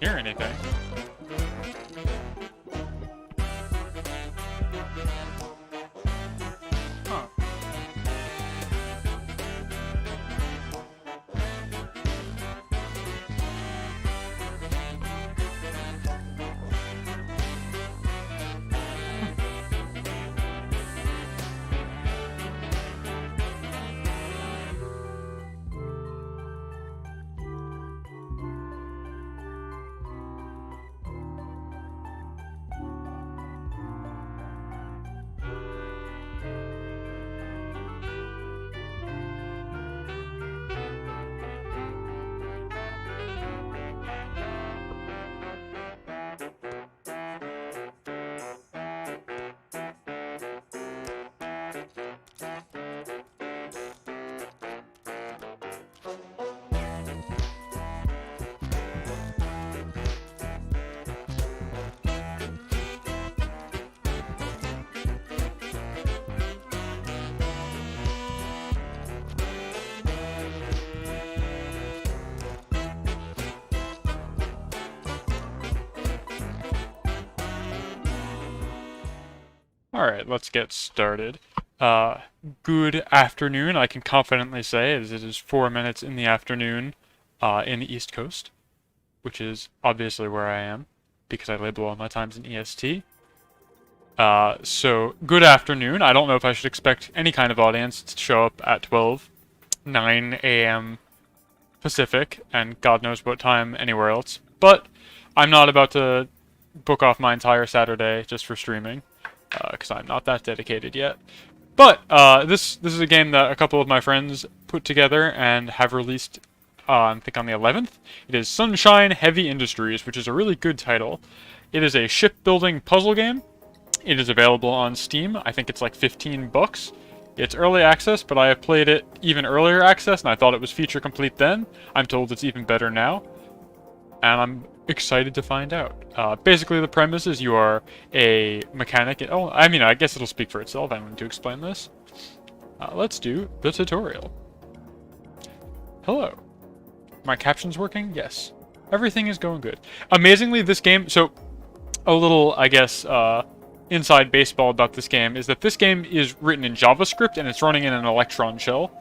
hear anything. Huh. Alright, let's get started. Good afternoon, I can confidently say, as it is 4 minutes in the afternoon in the East Coast, which is obviously where I am, because I label all my times in EST. So, good afternoon. I don't know if I should expect any kind of audience to show up at 9 a.m. Pacific, and God knows what time anywhere else, but I'm not about to book off my entire Saturday just for streaming. Because I'm not that dedicated yet. But this is a game that a couple of my friends put together and have released, I think on the 11th. It is Sunshine Heavy Industries, which is a really good title. It is a shipbuilding puzzle game. It is available on Steam. I think it's like 15 bucks. It's early access, but I have played it even earlier access, and I thought it was feature complete then. I'm told it's even better now. And I'm excited to find out. Basically, the premise is you are a mechanic. I guess it'll speak for itself. I'm going to explain this. Let's do the tutorial. Hello. My captions working? Yes. Everything is going good. Amazingly, this game... So, a little, I guess, inside baseball about this game is that this game is written in JavaScript and it's running in an Electron shell.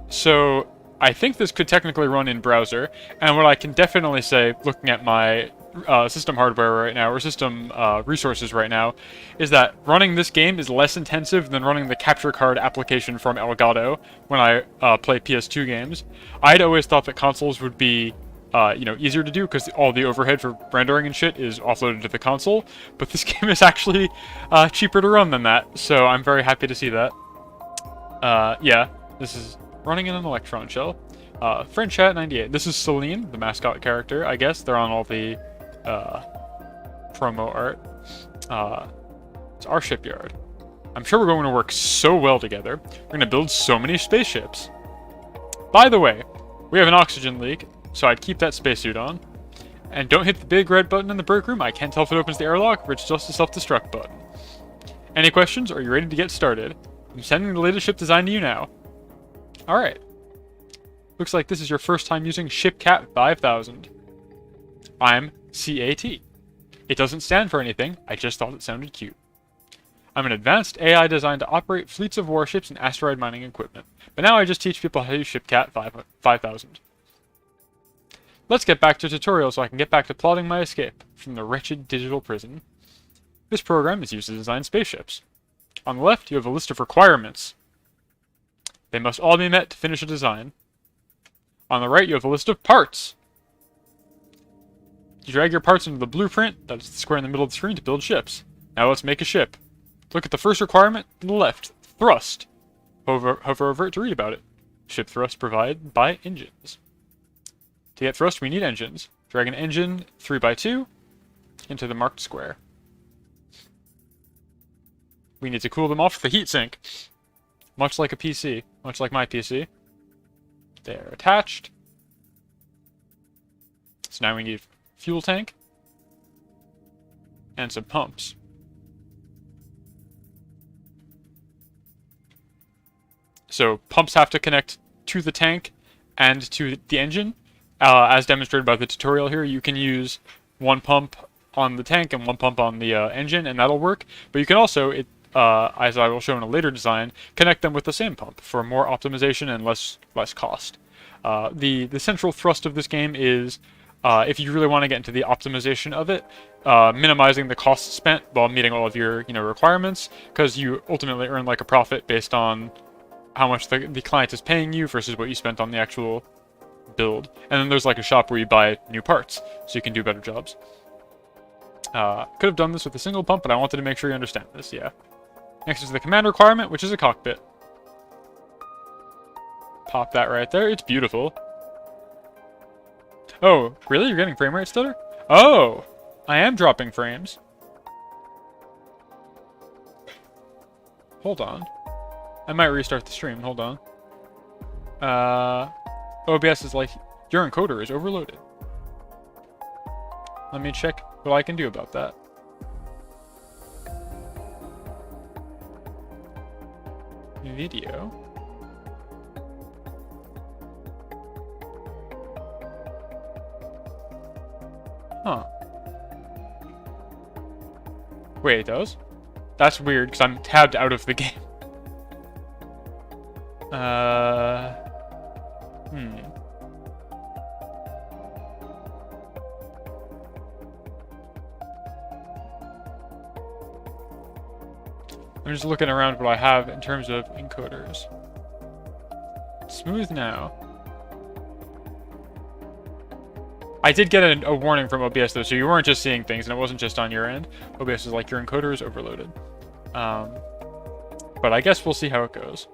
So... I think this could technically run in browser, and what I can definitely say, looking at my system hardware right now, or system resources right now, is that running this game is less intensive than running the capture card application from Elgato when I play PS2 games. I'd always thought that consoles would be easier to do because all the overhead for rendering and shit is offloaded to the console, but this game is actually cheaper to run than that, so I'm very happy to see that. Yeah, this is running in an Electron shell. Friend chat 98. This is Celine, the mascot character, I guess. They're on all the promo art. It's our shipyard. I'm sure we're going to work so well together. We're going to build so many spaceships. By the way, we have an oxygen leak, so I'd keep that spacesuit on. And don't hit the big red button in the break room. I can't tell if it opens the airlock or it's just a self-destruct button. Any questions? Are you ready to get started? I'm sending the latest ship design to you now. Alright. Looks like this is your first time using ShipCat 5000. I'm CAT. It doesn't stand for anything, I just thought it sounded cute. I'm an advanced AI designed to operate fleets of warships and asteroid mining equipment, but now I just teach people how to use ShipCat 5000. Let's get back to tutorial so I can get back to plotting my escape from the wretched digital prison. This program is used to design spaceships. On the left, you have a list of requirements. They must all be met to finish a design. On the right, you have a list of parts. You drag your parts into the blueprint, that's the square in the middle of the screen, to build ships. Now let's make a ship. Look at the first requirement on the left, thrust. Hover over it to read about it. Ship thrust provided by engines. To get thrust, we need engines. Drag an engine 3x2 into the marked square. We need to cool them off with the heatsink. Much like a PC. Much like my PC. They're attached. So now we need fuel tank. And some pumps. So pumps have to connect to the tank and to the engine. As demonstrated by the tutorial here, you can use one pump on the tank and one pump on the engine, and that'll work. But you can also, as I will show in a later design, connect them with the same pump for more optimization and less cost. The central thrust of this game is, if you really want to get into the optimization of it, minimizing the costs spent while meeting all of your requirements, because you ultimately earn like a profit based on how much the client is paying you versus what you spent on the actual build. And then there's like a shop where you buy new parts, so you can do better jobs. Could have done this with a single pump, but I wanted to make sure you understand this, yeah. Next is the command requirement, which is a cockpit. Pop that right there. It's beautiful. Oh, really? You're getting frame rate stutter? Oh! I am dropping frames. Hold on. I might restart the stream. Hold on. OBS is like, your encoder is overloaded. Let me check what I can do about that. Video. Huh. Wait, it does? That's weird, because I'm tabbed out of the game. I'm just looking around what I have in terms of encoders. Smooth now. I did get a warning from OBS though, so you weren't just seeing things, and it wasn't just on your end. OBS is like, your encoder is overloaded. But I guess we'll see how it goes.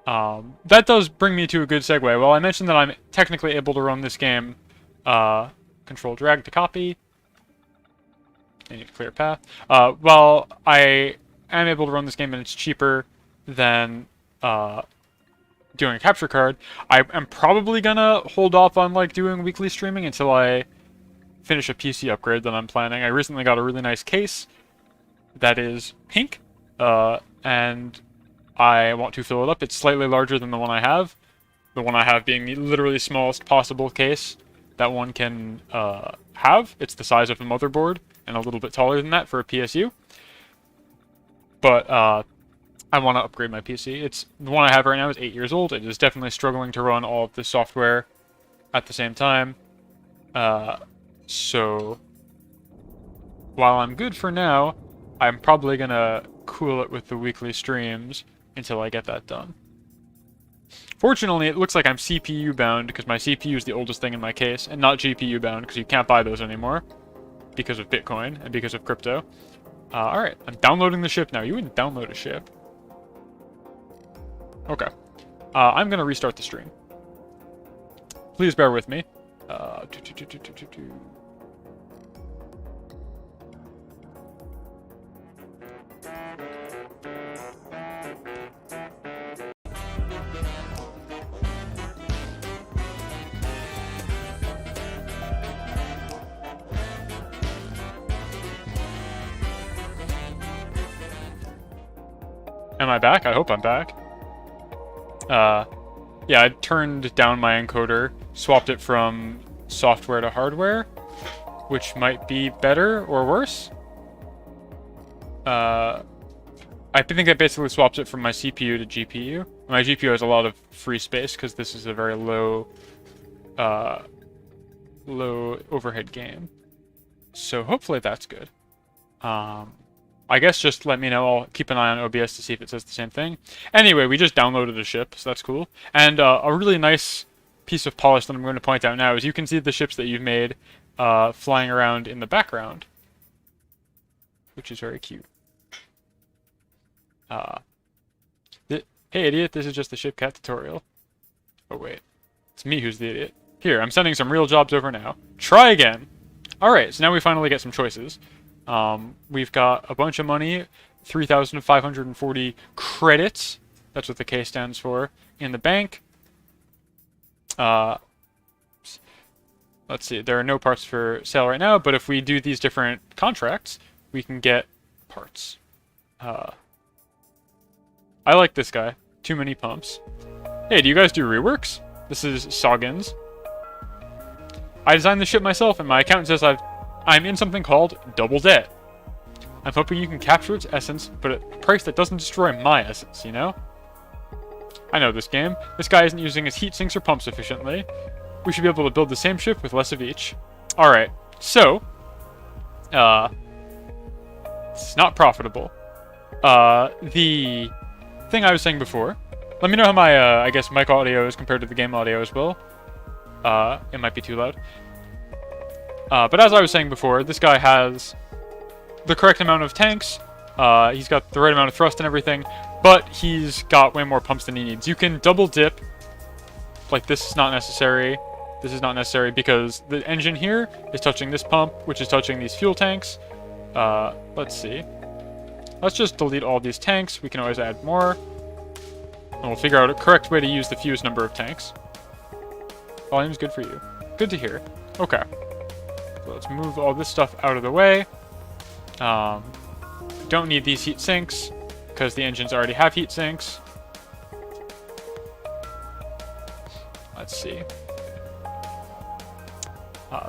That does bring me to a good segue. Well, I mentioned that I'm technically able to run this game, control drag to copy. I need a clear path. Well, I am able to run this game and it's cheaper than, doing a capture card. I am probably gonna hold off on like doing weekly streaming until I finish a PC upgrade that I'm planning. I recently got a really nice case that is pink, and I want to fill it up. It's slightly larger than the one I have. The one I have being the literally smallest possible case that one can have. It's the size of a motherboard and a little bit taller than that for a PSU. But I want to upgrade my PC. It's the one I have right now is 8 years old. It is definitely struggling to run all of the software at the same time. So while I'm good for now, I'm probably gonna cool it with the weekly streams until I get that done. Fortunately, it looks like I'm CPU bound because my CPU is the oldest thing in my case, and not GPU bound because you can't buy those anymore because of Bitcoin and because of crypto. Alright, I'm downloading the ship now. You wouldn't download a ship. Okay. I'm going to restart the stream. Please bear with me. Am I back? I hope I'm back. Yeah, I turned down my encoder, swapped it from software to hardware, which might be better or worse. I think I basically swapped it from my CPU to GPU. My GPU has a lot of free space because this is a very low overhead game. So hopefully that's good. I guess just let me know. I'll keep an eye on OBS to see if it says the same thing. Anyway, we just downloaded a ship, so that's cool. And a really nice piece of polish that I'm going to point out now is you can see the ships that you've made flying around in the background, which is very cute. Hey, idiot, this is just the shipcat tutorial. Oh, wait. It's me who's the idiot. Here, I'm sending some real jobs over now. Try again! Alright, so now we finally get some choices. We've got a bunch of money, 3,540 credits, that's what the K stands for, in the bank. Let's see, there are no parts for sale right now, but if we do these different contracts, we can get parts. I like this guy. Too many pumps. Hey, do you guys do reworks? This is Soggins. I designed the ship myself, and my accountant says I've I'm in something called double debt. I'm hoping you can capture its essence, but at a price that doesn't destroy my essence, you know? I know this game. This guy isn't using his heat sinks or pumps efficiently. We should be able to build the same ship with less of each. Alright, so... it's not profitable. The thing I was saying before... Let me know how my, I guess, mic audio is compared to the game audio as well. It might be too loud. But as I was saying before, this guy has the correct amount of tanks. He's got the right amount of thrust and everything, but he's got way more pumps than he needs. You can double dip. Like, this is not necessary. This is not necessary because the engine here is touching this pump, which is touching these fuel tanks. Let's see. Let's just delete all these tanks. We can always add more. And we'll figure out a correct way to use the fewest number of tanks. Volume's good for you. Good to hear. Okay. So let's move all this stuff out of the way. Don't need these heat sinks because the engines already have heat sinks. Let's see.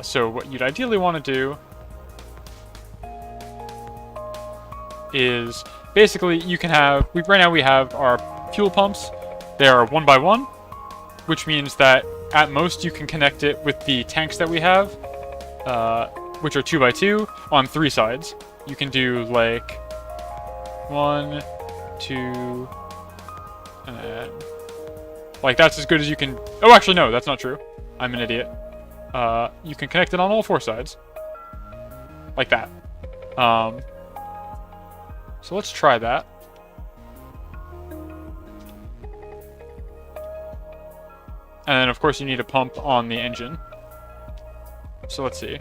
So what you'd ideally want to do is basically you can have, right now we have our fuel pumps. They are 1 by 1, which means that at most you can connect it with the tanks that we have, which are 2 by 2 on 3 sides. You can do like 1, 2, and then like that's as good as you can. Oh, actually no, that's not true. I'm an idiot. You can connect it on all 4 sides, like that. So let's try that. And then, of course, you need a pump on the engine. So let's see.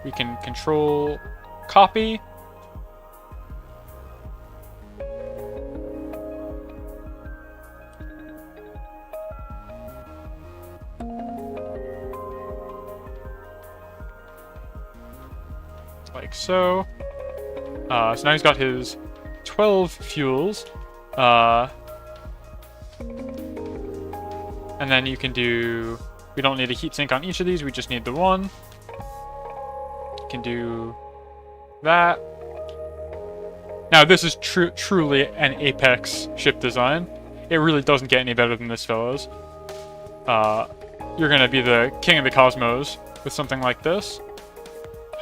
We can control copy. Like so. So now he's got his 12 fuels. And then you can do... We don't need a heatsink on each of these, we just need the one. You can do that. Now this is truly an apex ship design. It really doesn't get any better than this, fellas. You're gonna be the king of the cosmos with something like this.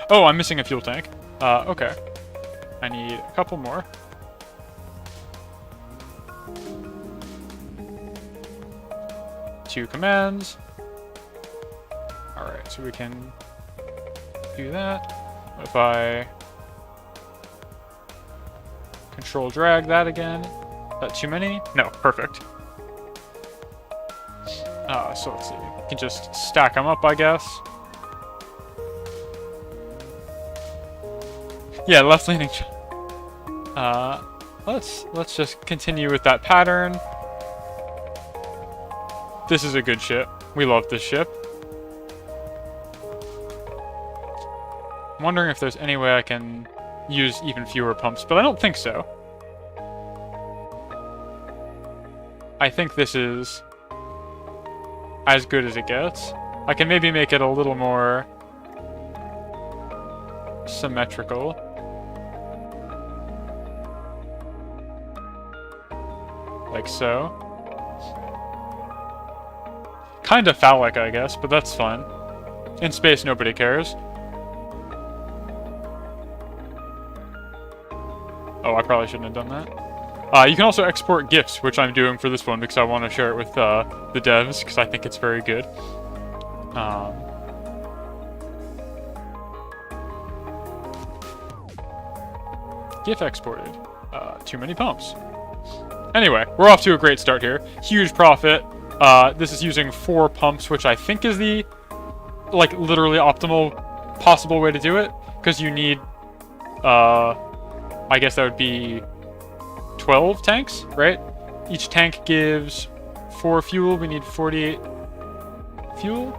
Oh, I'm missing a fuel tank. Okay. I need a couple more. Two commands. Alright, so we can do that. What if I control drag that again? Is that too many? No, perfect. So let's see. We can just stack them up, I guess. Yeah, left leaning. Let's just continue with that pattern. This is a good ship. We love this ship. I'm wondering if there's any way I can use even fewer pumps, but I don't think so. I think this is as good as it gets. I can maybe make it a little more symmetrical. Like so. Kinda phallic, I guess, but that's fine. In space, nobody cares. Oh, I probably shouldn't have done that. You can also export GIFs, which I'm doing for this one because I want to share it with the devs, because I think it's very good. GIF exported. Too many pumps. Anyway, we're off to a great start here. Huge profit. This is using 4 pumps, which I think is the, like, literally optimal possible way to do it. Because you need, I guess that would be 12 tanks, right? Each tank gives 4 fuel. We need 48 fuel.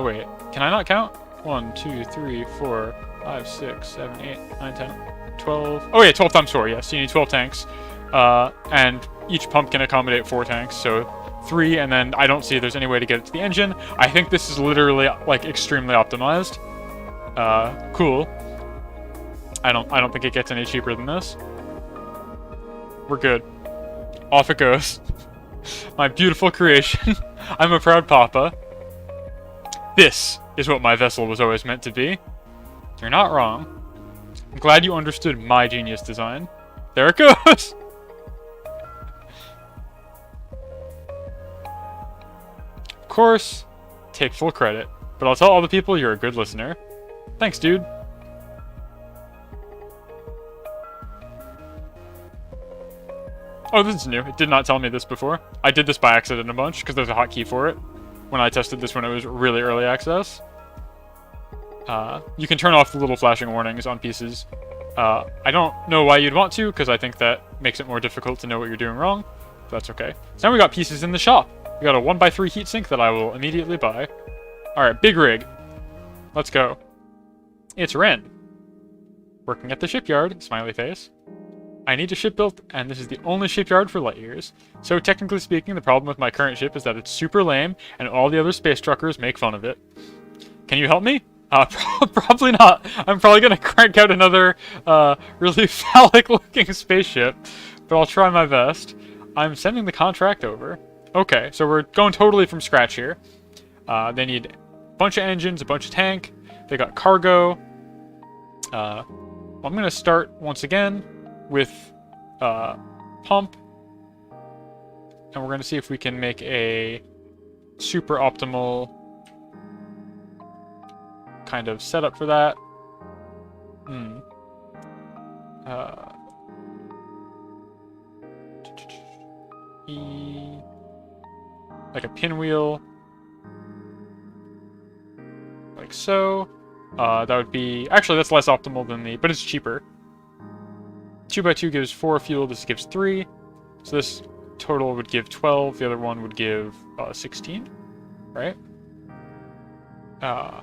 Wait, can I not count? 1, 2, 3, 4, 5, 6, 7, 8, 9, 10, 12. Oh yeah, 12 times 4, yes. You need 12 tanks. And each pump can accommodate 4 tanks, so 3, and then I don't see there's any way to get it to the engine. I think this is literally, like, extremely optimized. Cool. I don't think it gets any cheaper than this. We're good. Off it goes. My beautiful creation. I'm a proud papa. This is what my vessel was always meant to be. You're not wrong. I'm glad you understood my genius design. There it goes! Of course, take full credit, but I'll tell all the people you're a good listener. Thanks, dude. Oh, this is new. It did not tell me this before. I did this by accident a bunch, because there's a hotkey for it. When I tested this when it was really early access. You can turn off the little flashing warnings on pieces. I don't know why you'd want to, because I think that makes it more difficult to know what you're doing wrong. But that's okay. So now we got pieces in the shop. We got a 1x3 heatsink that I will immediately buy. Alright, big rig. Let's go. It's Ren. Working at the shipyard, smiley face. I need a ship built, and this is the only shipyard for light years. So technically speaking, the problem with my current ship is that it's super lame, and all the other space truckers make fun of it. Can you help me? Probably not. I'm probably gonna crank out another, really phallic-looking spaceship, but I'll try my best. I'm sending the contract over. Okay, so we're going totally from scratch here. They need a bunch of engines, a bunch of tank. They got cargo. I'm gonna start once again with pump, and we're going to see if we can make a super optimal kind of setup for that. Like a pinwheel, like so. That would be, actually that's less optimal than the, but it's cheaper. 2x2 gives 4 fuel, this gives 3. So this total would give 12, the other one would give 16, right? I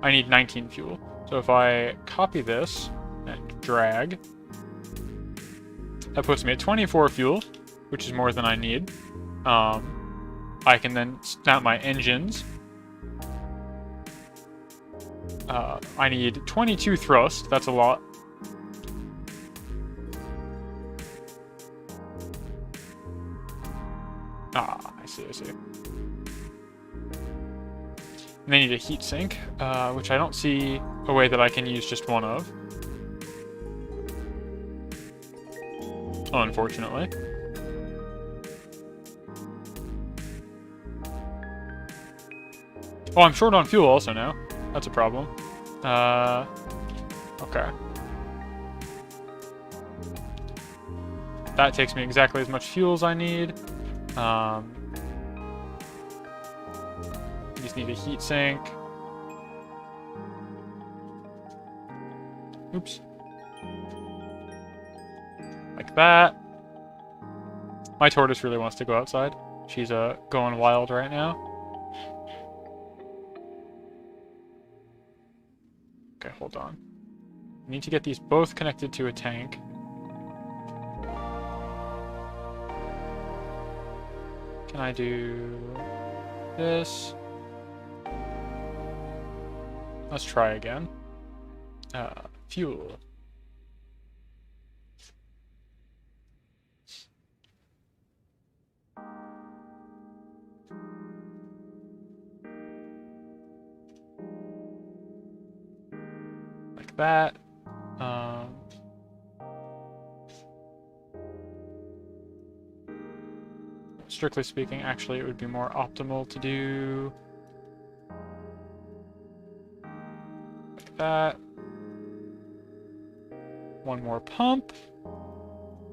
need 19 fuel. So if I copy this and drag, that puts me at 24 fuel, which is more than I need. I can then snap my engines. I need 22 thrust, that's a lot. I see. And they need a heat sink, which I don't see a way that I can use just one of. Unfortunately. Oh, I'm short on fuel also now. That's a problem. Okay. That takes me exactly as much fuel as I need. Just need a heat sink. Oops. Like that. My tortoise really wants to go outside. She's going wild right now. Okay, hold on. I need to get these both connected to a tank. Can I do this? Let's try again. Fuel. Like that. Strictly speaking, actually, it would be more optimal to do like that. One more pump,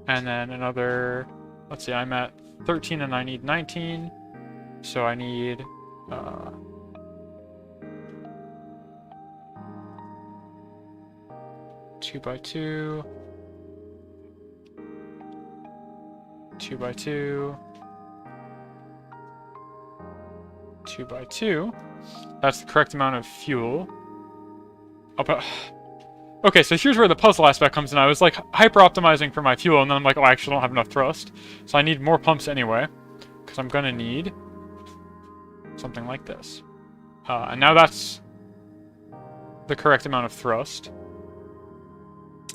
and then another. Let's see, I'm at 13 and I need 19, so I need 2x2, 2x2. 2x2. That's the correct amount of fuel. Oh, but... Okay, so here's where the puzzle aspect comes in. I was like hyper-optimizing for my fuel, and then I'm like, oh, I actually don't have enough thrust. So I need more pumps anyway, because I'm gonna need something like this. And now that's the correct amount of thrust.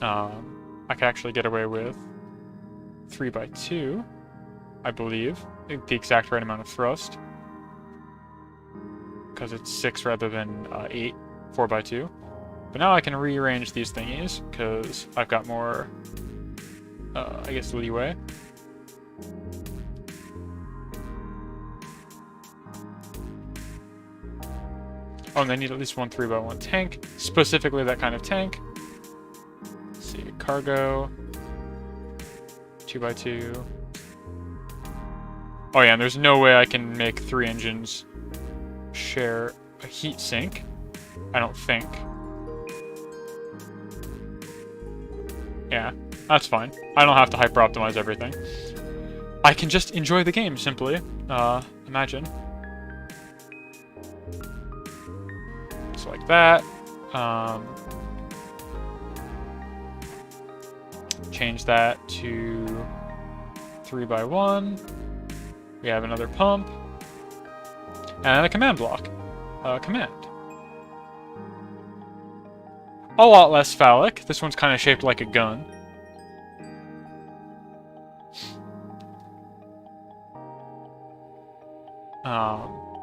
I can actually get away with 3x2, I believe, the exact right amount of thrust, because it's 6 rather than 8, 4x2. But now I can rearrange these thingies, because I've got more, I guess, leeway. Oh, and I need at least one 3x1 tank, specifically that kind of tank. Let's see, cargo, 2x2. Oh yeah, and there's no way I can make 3 engines share a heat sink, I don't think. Yeah, that's fine. I don't have to hyper-optimize everything. I can just enjoy the game, simply. Imagine. So like that. Change that to 3x1. We have another pump. And a command block. Command. A lot less phallic. This one's kind of shaped like a gun.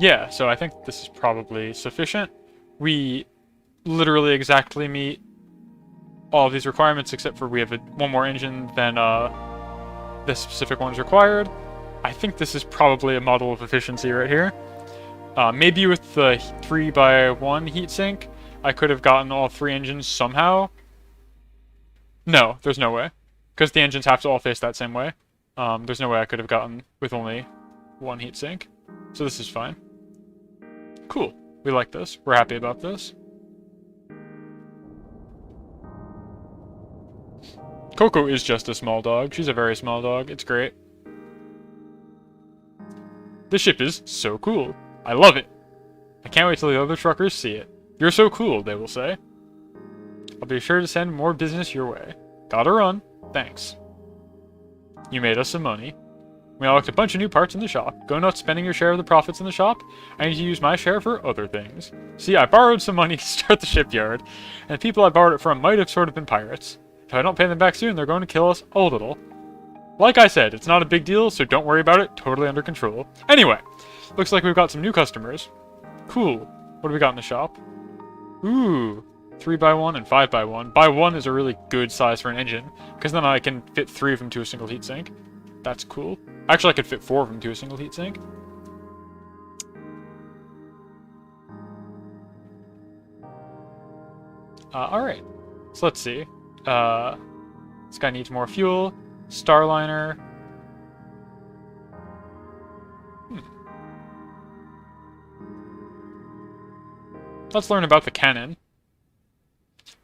Yeah, so I think this is probably sufficient. We literally exactly meet all of these requirements, except for we have one more engine than this specific one's required. I think this is probably a model of efficiency right here. Maybe with the 3x1 heatsink, I could have gotten all 3 engines somehow. No, there's no way. Because the engines have to all face that same way. There's no way I could have gotten with only 1 heatsink. So this is fine. Cool. We like this. We're happy about this. Coco is just a small dog. She's a very small dog. It's great. This ship is so cool. I love it. I can't wait till the other truckers see it. You're so cool, they will say. I'll be sure to send more business your way. Gotta run. Thanks. You made us some money. We unlocked a bunch of new parts in the shop. Go nuts spending your share of the profits in the shop. I need to use my share for other things. See, I borrowed some money to start the shipyard, and the people I borrowed it from might have sort of been pirates. If I don't pay them back soon, they're going to kill us a little. Like I said, it's not a big deal, so don't worry about it. Totally under control. Anyway, looks like we've got some new customers. Cool. What do we got in the shop? Ooh, 3x1 and 5x1. By 1 is a really good size for an engine, because then I can fit 3 of them to a single heatsink. That's cool. Actually, I could fit 4 of them to a single heatsink. Alright. So let's see. This guy needs more fuel. Starliner. Let's learn about the cannon.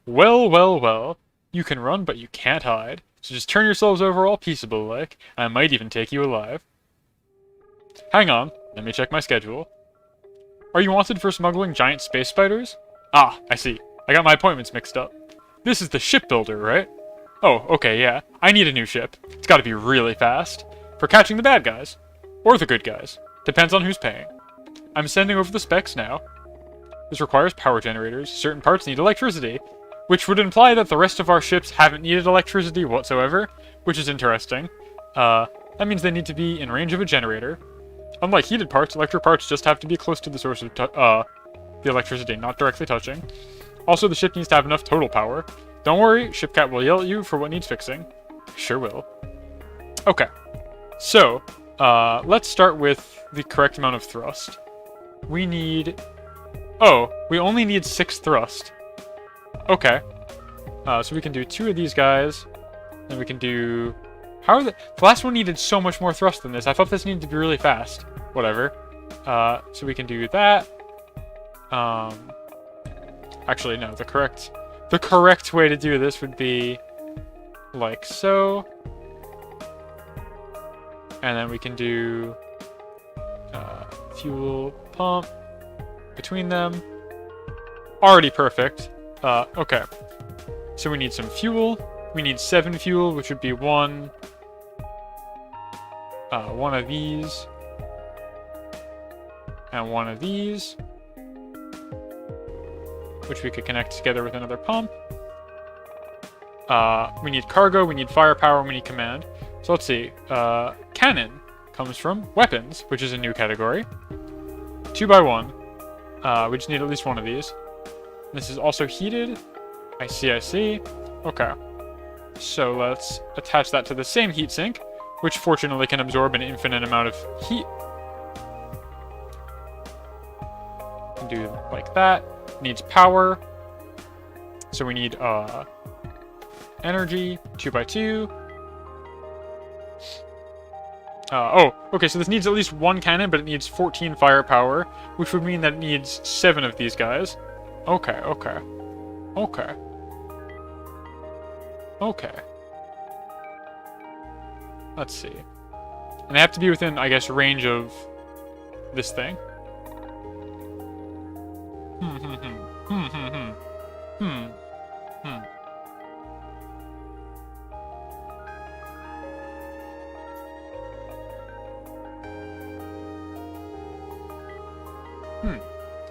Well, well, well. You can run, but you can't hide. So just turn yourselves over all peaceable-like, and I might even take you alive. Hang on, let me check my schedule. Are you wanted for smuggling giant space spiders? Ah, I see. I got my appointments mixed up. This is the shipbuilder, right? Oh, okay, yeah. I need a new ship. It's gotta be really fast. For catching the bad guys. Or the good guys. Depends on who's paying. I'm sending over the specs now. This requires power generators. Certain parts need electricity. Which would imply that the rest of our ships haven't needed electricity whatsoever, which is interesting. That means they need to be in range of a generator. Unlike heated parts, electric parts just have to be close to the source of the electricity, not directly touching. Also, the ship needs to have enough total power. Don't worry, Shipcat will yell at you for what needs fixing. Sure will. Okay. So, let's start with the correct amount of thrust. We need... Oh, we only need 6 thrust. Okay. So we can do 2 of these guys. Then we can do... How are the last one needed so much more thrust than this. I thought this needed to be really fast. Whatever. So we can do that. Actually, no. The correct way to do this would be like so. And then we can do fuel pump between them. Already perfect. Okay. So we need some fuel. We need 7 fuel, which would be one of these. And one of these, which we could connect together with another pump. We need cargo, we need firepower, we need command. So let's see. Cannon comes from weapons, which is a new category. 2x1. We just need at least one of these. This is also heated. I see. Okay. So let's attach that to the same heatsink, which fortunately can absorb an infinite amount of heat. Do like that. Needs power. So we need energy, 2x2. Okay, so this needs at least one cannon, but it needs 14 firepower, which would mean that it needs 7 of these guys. Okay. Let's see. And they have to be within, I guess, range of this thing.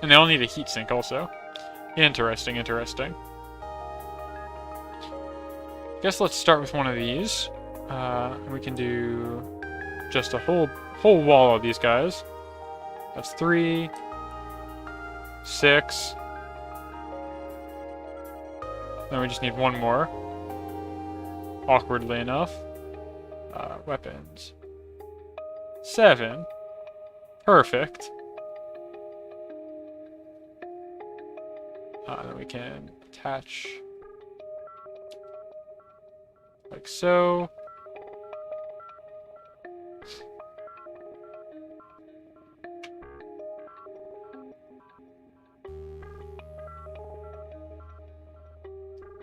And they all need a heatsink also. Interesting. Guess let's start with one of these. We can do just a whole wall of these guys. That's 3, 6. Then we just need one more. Awkwardly enough. Weapons. 7. Perfect. Then we can attach like so.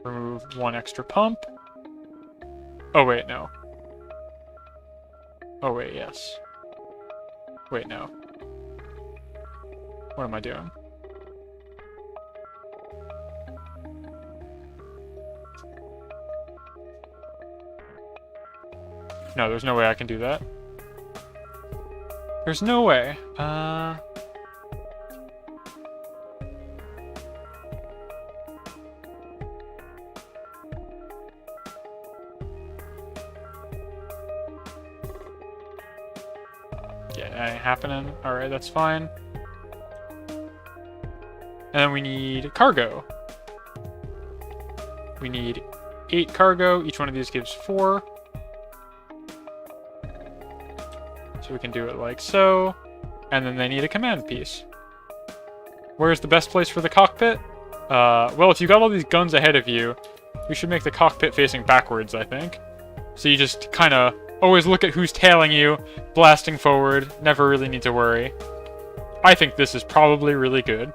Remove one extra pump. Oh wait, no. Oh wait, yes. Wait, no. What am I doing? No, there's no way I can do that. There's no way. Yeah, that ain't happening. Alright, that's fine. And then we need cargo. We need 8 cargo. Each one of these gives 4. So we can do it like so. And then they need a command piece. Where's the best place for the cockpit? Well, if you got all these guns ahead of you, we should make the cockpit facing backwards, I think. So you just kind of always look at who's tailing you, blasting forward, never really need to worry. I think this is probably really good.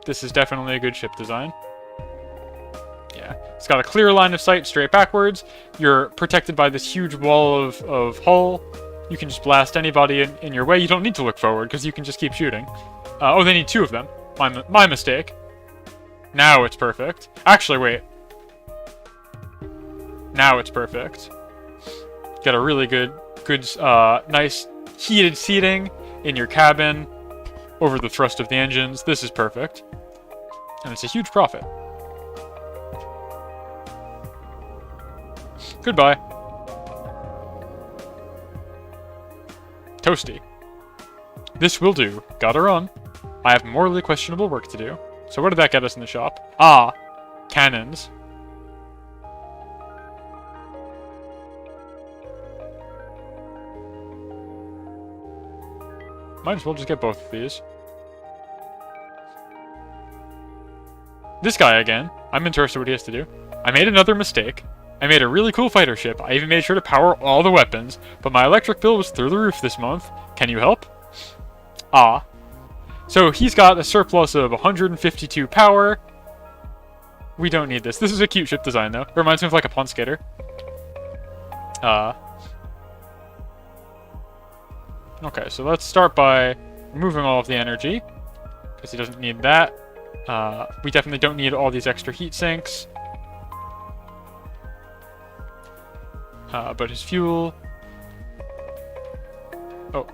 This is definitely a good ship design. Yeah, it's got a clear line of sight straight backwards. You're protected by this huge wall of hull. You can just blast anybody in your way. You don't need to look forward, because you can just keep shooting. Oh, they need 2 of them. My mistake. Now it's perfect. Actually, wait. Now it's perfect. Got a really good, nice heated seating in your cabin over the thrust of the engines. This is perfect. And it's a huge profit. Goodbye. Toasty. This will do. Gotta run. I have morally questionable work to do. So what did that get us in the shop? Ah, cannons. Might as well just get both of these. This guy again. I'm interested what he has to do. I made another mistake. I made a really cool fighter ship. I even made sure to power all the weapons, but my electric bill was through the roof this month. Can you help? Ah. So he's got a surplus of 152 power. We don't need this. This is a cute ship design, though. It reminds me of like a punt skater. Okay, so let's start by removing all of the energy, because he doesn't need that. We definitely don't need all these extra heat sinks. But his fuel... Oh.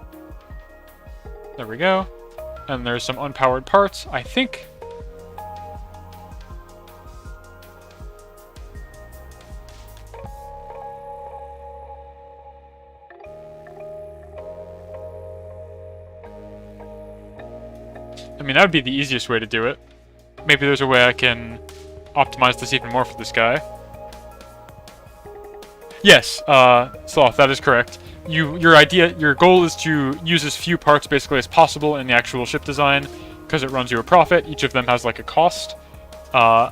There we go. and there's some unpowered parts. I think... I mean, that would be the easiest way to do it. Maybe there's a way I can optimize this even more for this guy. Yes, Sloth, that is correct. Your goal is to use as few parts basically as possible in the actual ship design, because it runs you a profit. Each of them has like a cost. The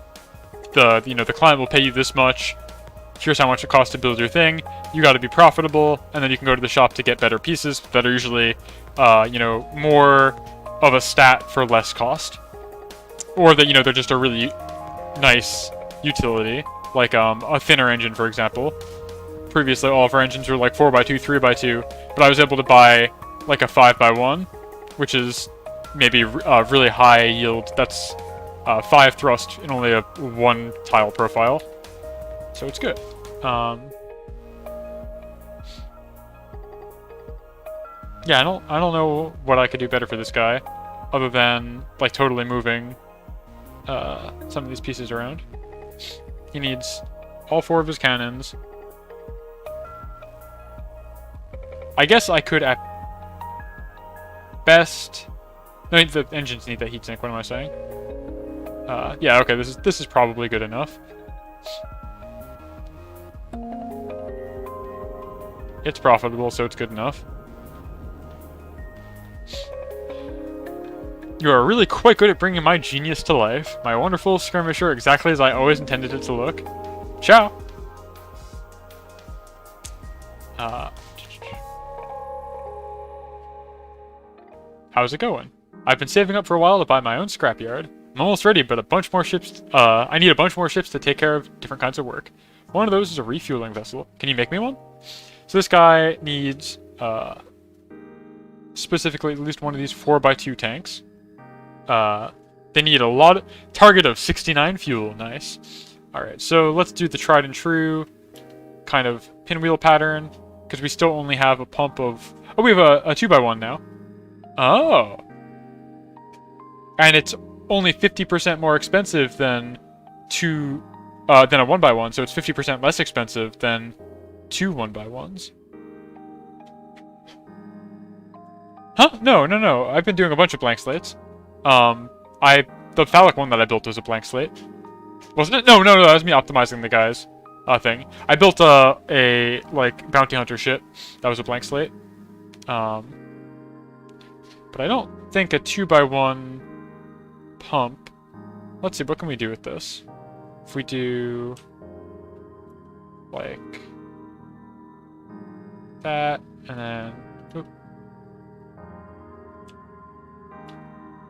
client will pay you this much. Here's how much it costs to build your thing. You got to be profitable, and then you can go to the shop to get better pieces that are usually, more of a stat for less cost, or that they're just a really nice utility, like a thinner engine, for example. Previously, all of our engines were like 4x2, 3x2, but I was able to buy like a 5x1, which is maybe a really high yield. That's 5 thrust in only a 1 tile profile, so it's good. Yeah, I don't know what I could do better for this guy, other than like totally moving some of these pieces around. He needs all 4 of his cannons. I guess I could at best... No, the engines need that heatsink, what am I saying? Yeah, okay, this is probably good enough. It's profitable, so it's good enough. You are really quite good at bringing my genius to life. My wonderful skirmisher, exactly as I always intended it to look. Ciao! How's it going? I've been saving up for a while to buy my own scrapyard. I'm almost ready, but I need a bunch more ships to take care of different kinds of work. One of those is a refueling vessel. Can you make me one? So this guy needs, specifically at least one of these 4x2 tanks. They need a lot target of 69 fuel, nice. Alright, so let's do the tried and true kind of pinwheel pattern, because we still only have a pump of... Oh, we have a 2x1 now. Oh. And it's only 50% more expensive than a 1x1, so it's 50% less expensive than 2 1x1s. Huh? No. I've been doing a bunch of blank slates. The phallic one that I built was a blank slate. Wasn't it? No, that was me optimizing the guy's thing. I built a like bounty hunter ship. That was a blank slate. But I don't think a 2x1 pump... Let's see, what can we do with this? If we do... like... that, and then... Oop.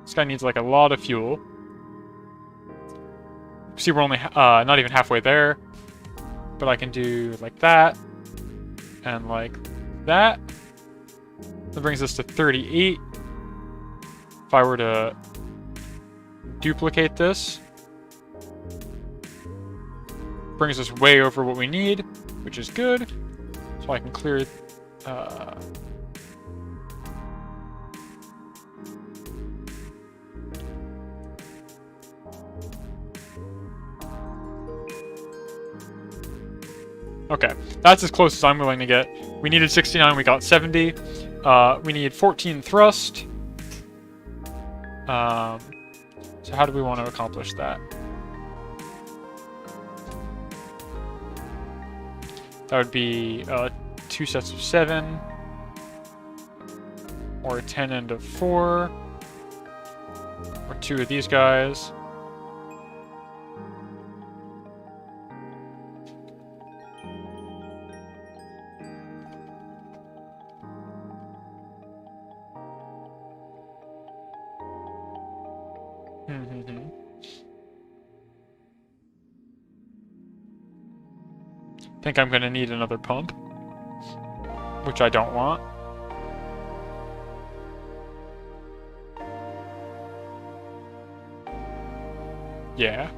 This guy needs like a lot of fuel. See, we're only not even halfway there. But I can do like that. And like that. That brings us to 38. If I were to duplicate this, brings us way over what we need, which is good. So I can clear... Okay, that's as close as I'm willing to get. We needed 69, we got 70. We need 14 thrust. So how do we want to accomplish that? That would be 2 sets of 7, or a 10 and a 4, or 2 of these guys. I think I'm going to need another pump, which I don't want. Yeah.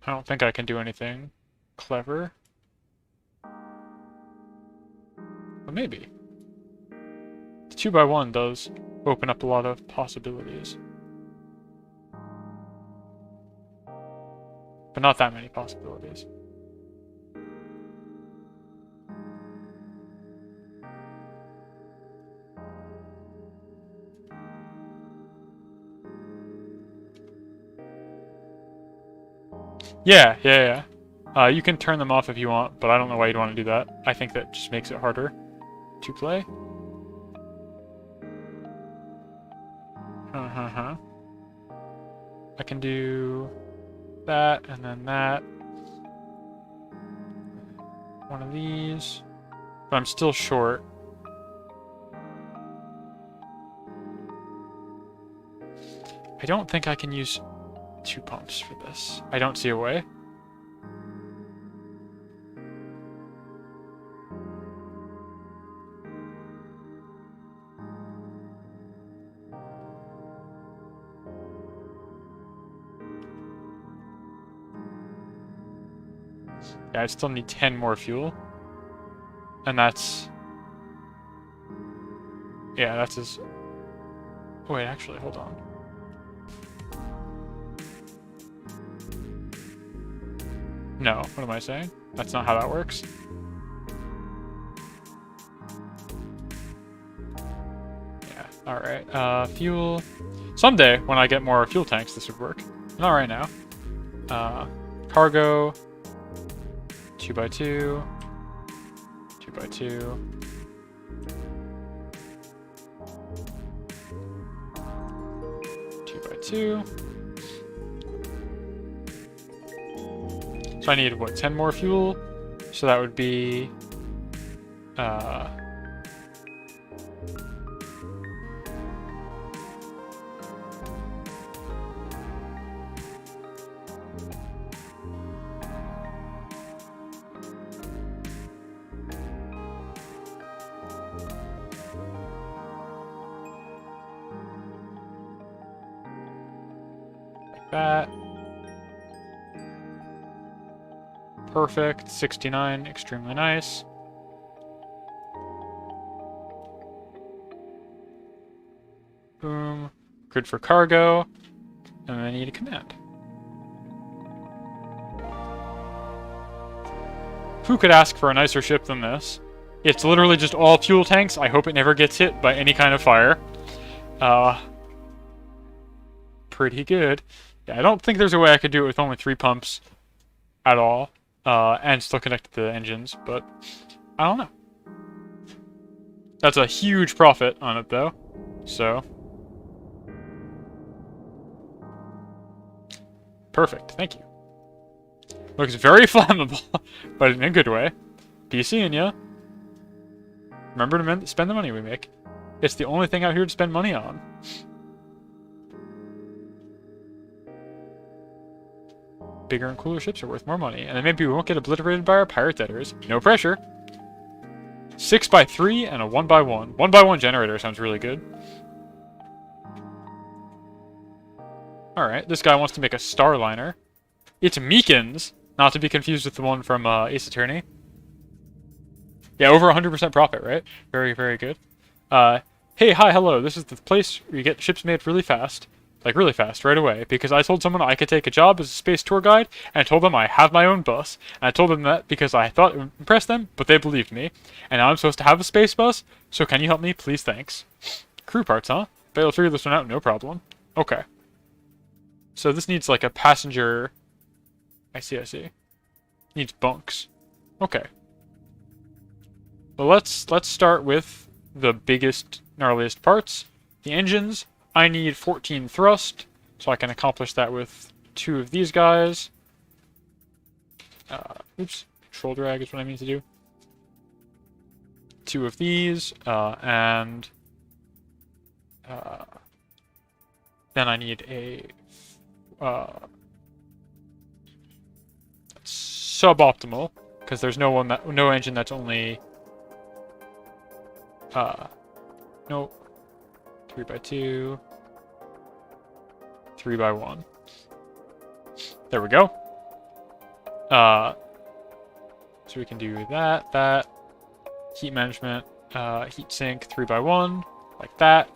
I don't think I can do anything clever. But maybe. The 2x1 does open up a lot of possibilities. But not that many possibilities. Yeah. You can turn them off if you want, but I don't know why you'd want to do that. I think that just makes it harder to play. I can do that, and then that. One of these. But I'm still short. I don't think I can use 2 pumps for this. I don't see a way. Yeah, I still need 10 more fuel. And that's... Yeah, that's his... Wait, actually, hold on. No, what am I saying? That's not how that works. Yeah, alright. Fuel... Someday, when I get more fuel tanks, this would work. Not right now. Cargo... 2x2, 2x2, 2x2. So I need, what, 10 more fuel? So that would be, that. Perfect. 69. Extremely nice. Boom. Good for cargo. And then I need a command. Who could ask for a nicer ship than this? It's literally just all fuel tanks. I hope it never gets hit by any kind of fire. Pretty good. Yeah, I don't think there's a way I could do it with only 3 pumps at all, and still connect the engines, but I don't know. That's a huge profit on it, though, so... Perfect, thank you. Looks very flammable, but in a good way. Be seeing ya. Remember to spend the money we make. It's the only thing out here to spend money on. Bigger and cooler ships are worth more money, and then maybe we won't get obliterated by our pirate debtors. No pressure. 6x3 and a 1x1. 1x1 generator sounds really good. Alright, this guy wants to make a Starliner. It's Meekins, not to be confused with the one from Ace Attorney. Yeah, over 100% profit, right? Very, very good. Hey, hi, hello. This is the place where you get ships made really fast. Like, really fast, right away. Because I told someone I could take a job as a space tour guide, and I told them I have my own bus. And I told them that because I thought it would impress them, but they believed me. And now I'm supposed to have a space bus, so can you help me? Please, thanks. Crew parts, huh? Bet you'll figure this one out, no problem. Okay. So this needs, like, a passenger... I see. Needs bunks. Okay. Well, let's start with the biggest, gnarliest parts. The engines. I need 14 thrust, so I can accomplish that with 2 of these guys. Oops. Control drag is what I mean to do. 2 of these, and... then I need a... suboptimal, because there's no engine that's only... no. 3x2. 3x1. There we go. So we can do that, heat management, Heatsink 3x1, like that.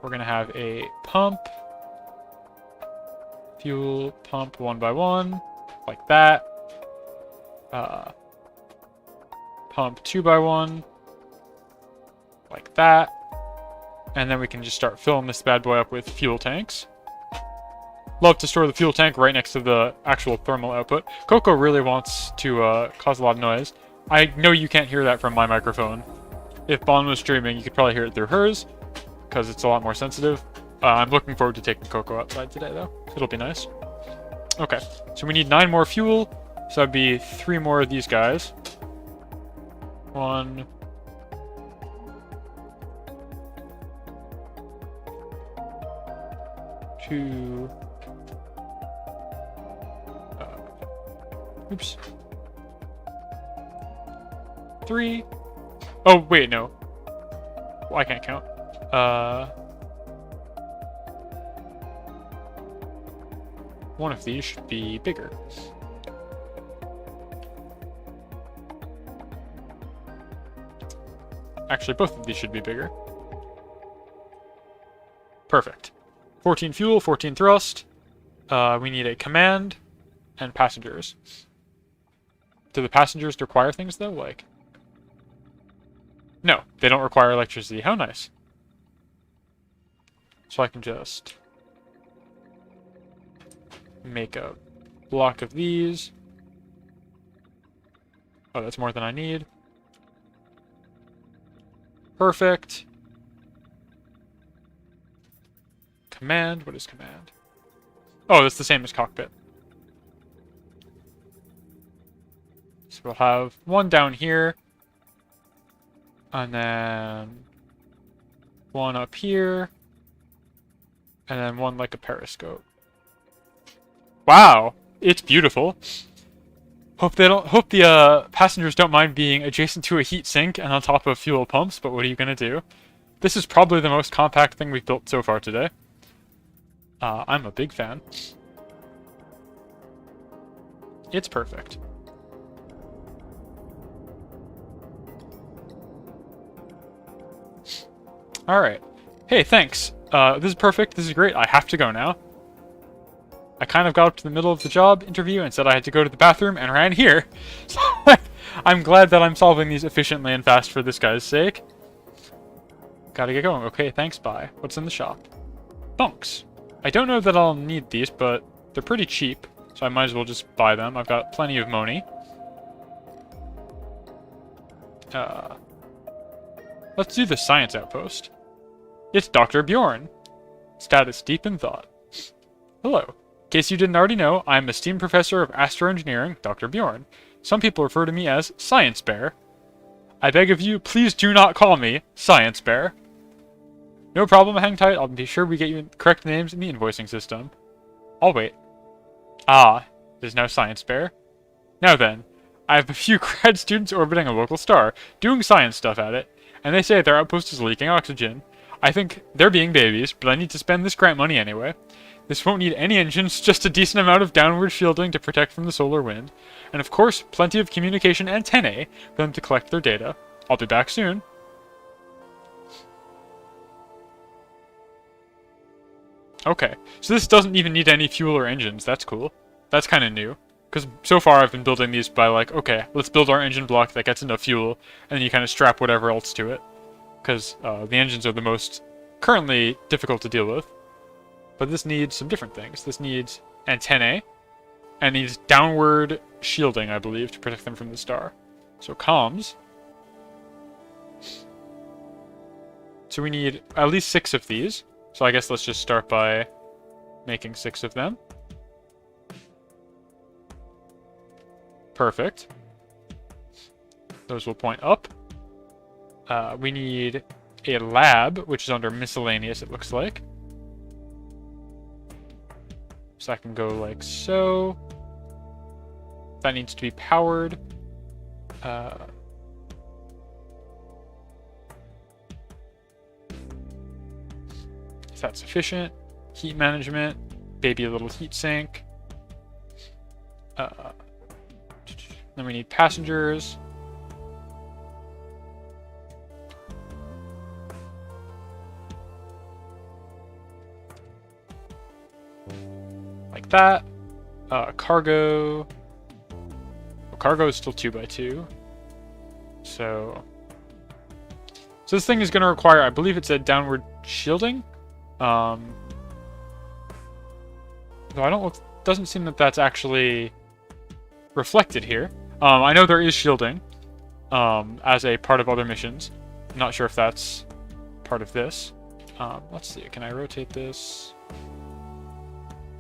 We're gonna have a pump. Fuel pump 1x1, like that. Pump 2x1, like that. And then we can just start filling this bad boy up with fuel tanks. Love to store the fuel tank right next to the actual thermal output. Coco really wants to cause a lot of noise. I know you can't hear that from my microphone. If Bon was streaming, you could probably hear it through hers, because it's a lot more sensitive. I'm looking forward to taking Coco outside today, though. It'll be nice. Okay, so we need 9 more fuel, so that'd be 3 more of these guys. 1... 2... Oops. 3. Oh, wait, no. Well, I can't count. One of these should be bigger. Actually, both of these should be bigger. Perfect. 14 fuel, 14 thrust. We need a command and passengers. Do the passengers require things, though? Like... No, they don't require electricity. How nice. So I can just make a block of these. Oh, that's more than I need. Perfect. Command. What is command? Oh, that's the same as cockpit. So we'll have one down here. And then one up here. And then one like a periscope. Wow, it's beautiful. Hope the passengers don't mind being adjacent to a heat sink and on top of fuel pumps, but what are you gonna do? This is probably the most compact thing we've built so far today. I'm a big fan. It's perfect. Alright. Hey, thanks. This is perfect. This is great. I have to go now. I kind of got up to the middle of the job interview and said I had to go to the bathroom and ran here. So I'm glad that I'm solving these efficiently and fast for this guy's sake. Gotta get going. Okay, thanks, bye. What's in the shop? Bunks. I don't know that I'll need these, but they're pretty cheap, so I might as well just buy them. I've got plenty of money. Let's do the science outpost. It's Dr. Bjorn. Status deep in thought. Hello. In case you didn't already know, I'm esteemed professor of astroengineering, Dr. Bjorn. Some people refer to me as Science Bear. I beg of you, please do not call me Science Bear. No problem, hang tight. I'll be sure we get you correct names in the invoicing system. I'll wait. Ah, there's no Science Bear. Now then, I have a few grad students orbiting a local star, doing science stuff at it, and they say their outpost is leaking oxygen. I think they're being babies, but I need to spend this grant money anyway. This won't need any engines, just a decent amount of downward shielding to protect from the solar wind. And of course, plenty of communication antennae for them to collect their data. I'll be back soon. Okay, so this doesn't even need any fuel or engines. That's cool. That's kind of new. Because so far I've been building these by like, okay, let's build our engine block that gets enough fuel, and then you kind of strap whatever else to it. Because the engines are the most currently difficult to deal with. But this needs some different things. This needs antennae, and needs downward shielding, I believe, to protect them from the star. So comms. So we need at least 6 of these. So I guess let's just start by making 6 of them. Perfect. Those will point up. We need a lab, which is under miscellaneous, it looks like. So that can go like so. That needs to be powered. Is that sufficient? Heat management. Baby a little heat sink. Then we need passengers. like that. Cargo. Well, cargo is still 2x2. So this thing is going to require, I believe it's a downward shielding. Though I don't look, doesn't seem that that's actually reflected here. I know there is shielding as a part of other missions. I'm not sure if that's part of this. Let's see, can I rotate this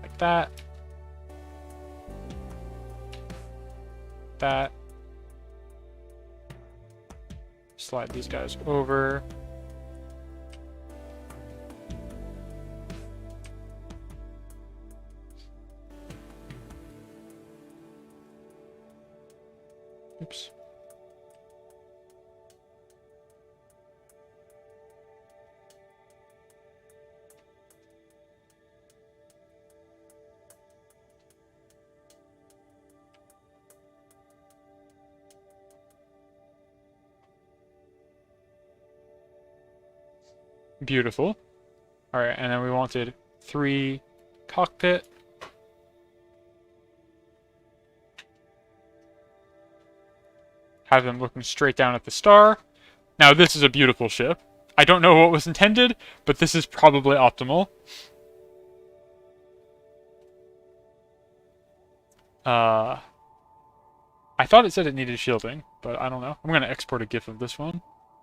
like that? That. Slide these guys over. Oops. Beautiful. All right, and then we wanted 3 cockpit. Have them looking straight down at the star. Now this is a beautiful ship. I don't know what was intended, but this is probably optimal. I thought it said it needed shielding, but I don't know. I'm going to export a GIF of this one.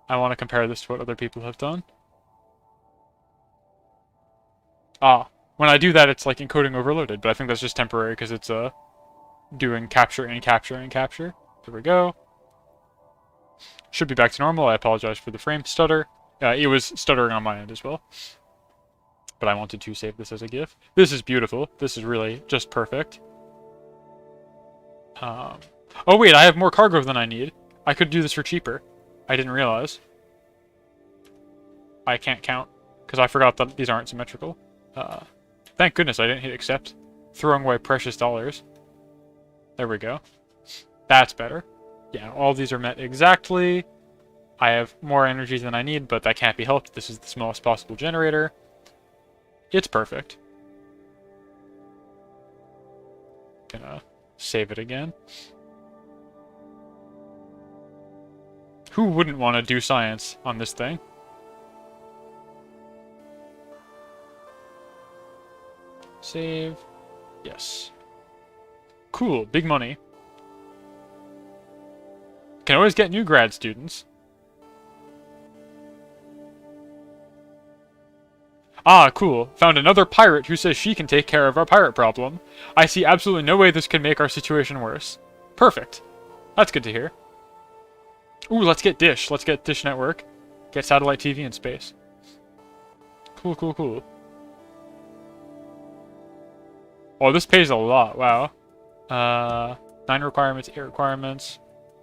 I want to compare this to what other people have done. When I do that, it's like encoding overloaded, but I think that's just temporary because it's doing capture and capture and capture. There we go. Should be back to normal. I apologize for the frame stutter. It was stuttering on my end as well. But I wanted to save this as a GIF. This is beautiful. This is really just perfect. Oh wait, I have more cargo than I need. I could do this for cheaper. I didn't realize. I can't count because I forgot that these aren't symmetrical. Thank goodness I didn't hit accept. Throwing away precious dollars. There we go. That's better. Yeah, all these are met exactly. I have more energy than I need, but that can't be helped. This is the smallest possible generator. It's perfect. Gonna save it again. Who wouldn't want to do science on this thing? Save. Yes. Cool. Big money. Can always get new grad students. Ah, cool. Found another pirate who says she can take care of our pirate problem. I see absolutely no way this can make our situation worse. Perfect. That's good to hear. Ooh, let's get Dish. Let's get Dish Network. Get satellite TV in space. Cool, cool, cool. Oh, this pays a lot. Wow. 9 requirements, 8 requirements.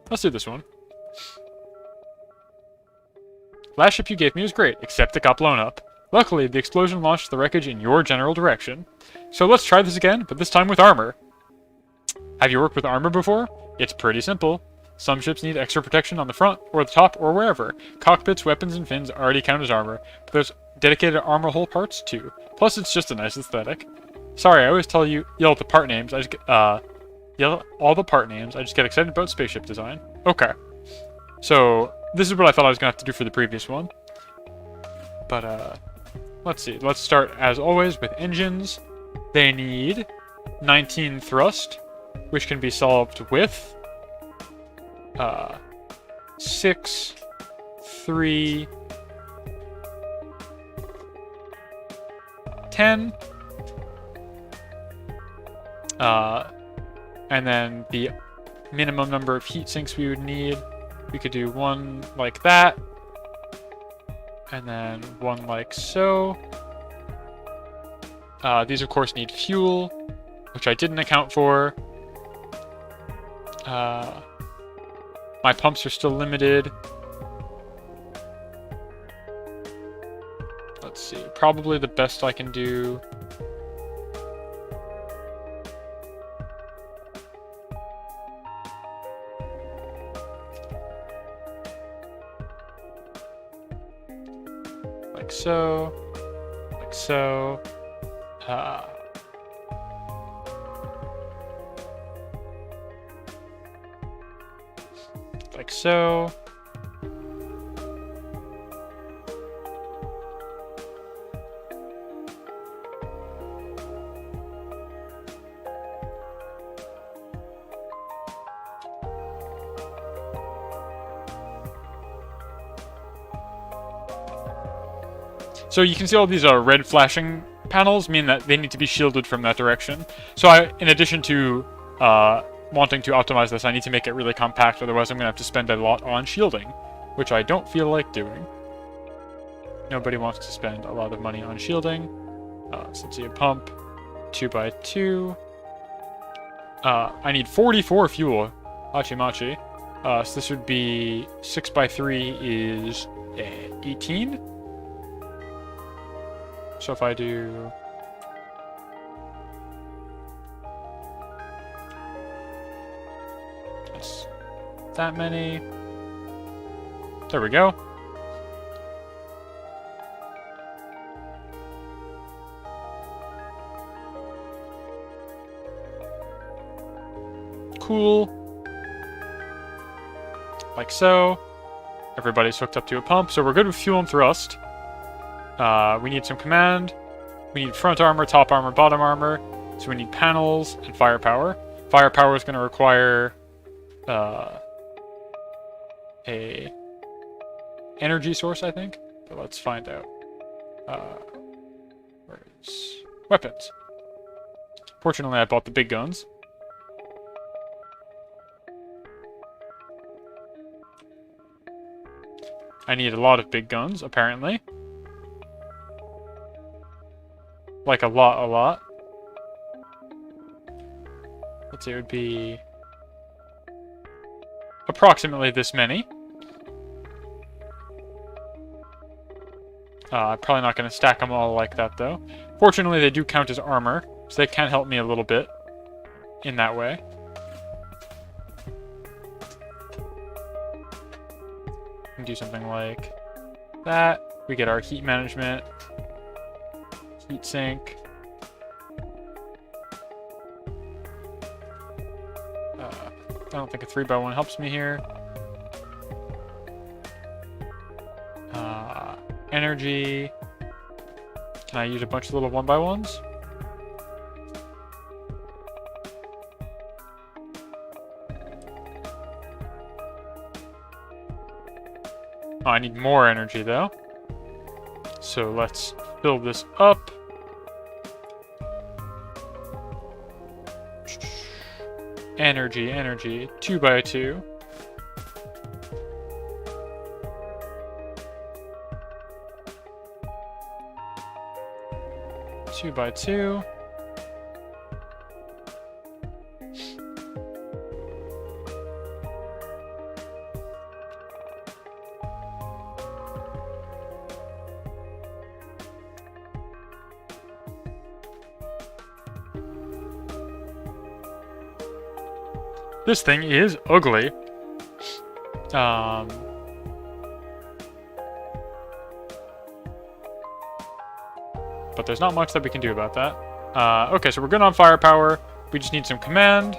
Let's do this one. Last ship you gave me was great, except it got blown up. Luckily, the explosion launched the wreckage in your general direction. So let's try this again, but this time with armor. Have you worked with armor before? It's pretty simple. Some ships need extra protection on the front, or the top, or wherever. Cockpits, weapons, and fins already count as armor, but there's dedicated armor hull parts too. Plus, it's just a nice aesthetic. Sorry, I always yell the part names. I just yell all the part names. I just get excited about spaceship design. Okay. So, this is what I thought I was going to have to do for the previous one. But, let's see. Let's start, as always, with engines. They need 19 thrust, which can be solved with 6, 3, 10. And then the minimum number of heat sinks we would need. We could do one like that. And then one like so. These, of course, need fuel, which I didn't account for. My pumps are still limited. Let's see. Probably the best I can do. Like so. Like so. so. So you can see all these red flashing panels mean that they need to be shielded from that direction. So in addition to wanting to optimize this, I need to make it really compact, otherwise I'm going to have to spend a lot on shielding, which I don't feel like doing. Nobody wants to spend a lot of money on shielding. So let's see, a pump, 2x2. I need 44 fuel, Hachi-machi. So this would be 6x3 is 18. So if I do... That's that many. There we go. Cool. Like so. Everybody's hooked up to a pump, so we're good with fuel and thrust. We need some command. We need front armor, top armor, bottom armor. So we need panels and firepower. Firepower is going to require a energy source, I think. But let's find out. Where's weapons? Fortunately, I bought the big guns. I need a lot of big guns, apparently. Like a lot. Let's say it would be approximately this many. I'm probably not going to stack them all like that, though. Fortunately, they do count as armor, so they can help me a little bit in that way. We can do something like that. We get our heat management. Heat sink. I don't think a 3x1 helps me here. Energy. Can I use a bunch of little 1x1s? Oh, I need more energy though. So let's fill this up. Energy, 2x2. Two by two. This thing is ugly. But there's not much that we can do about that. Okay, so we're good on firepower. We just need some command.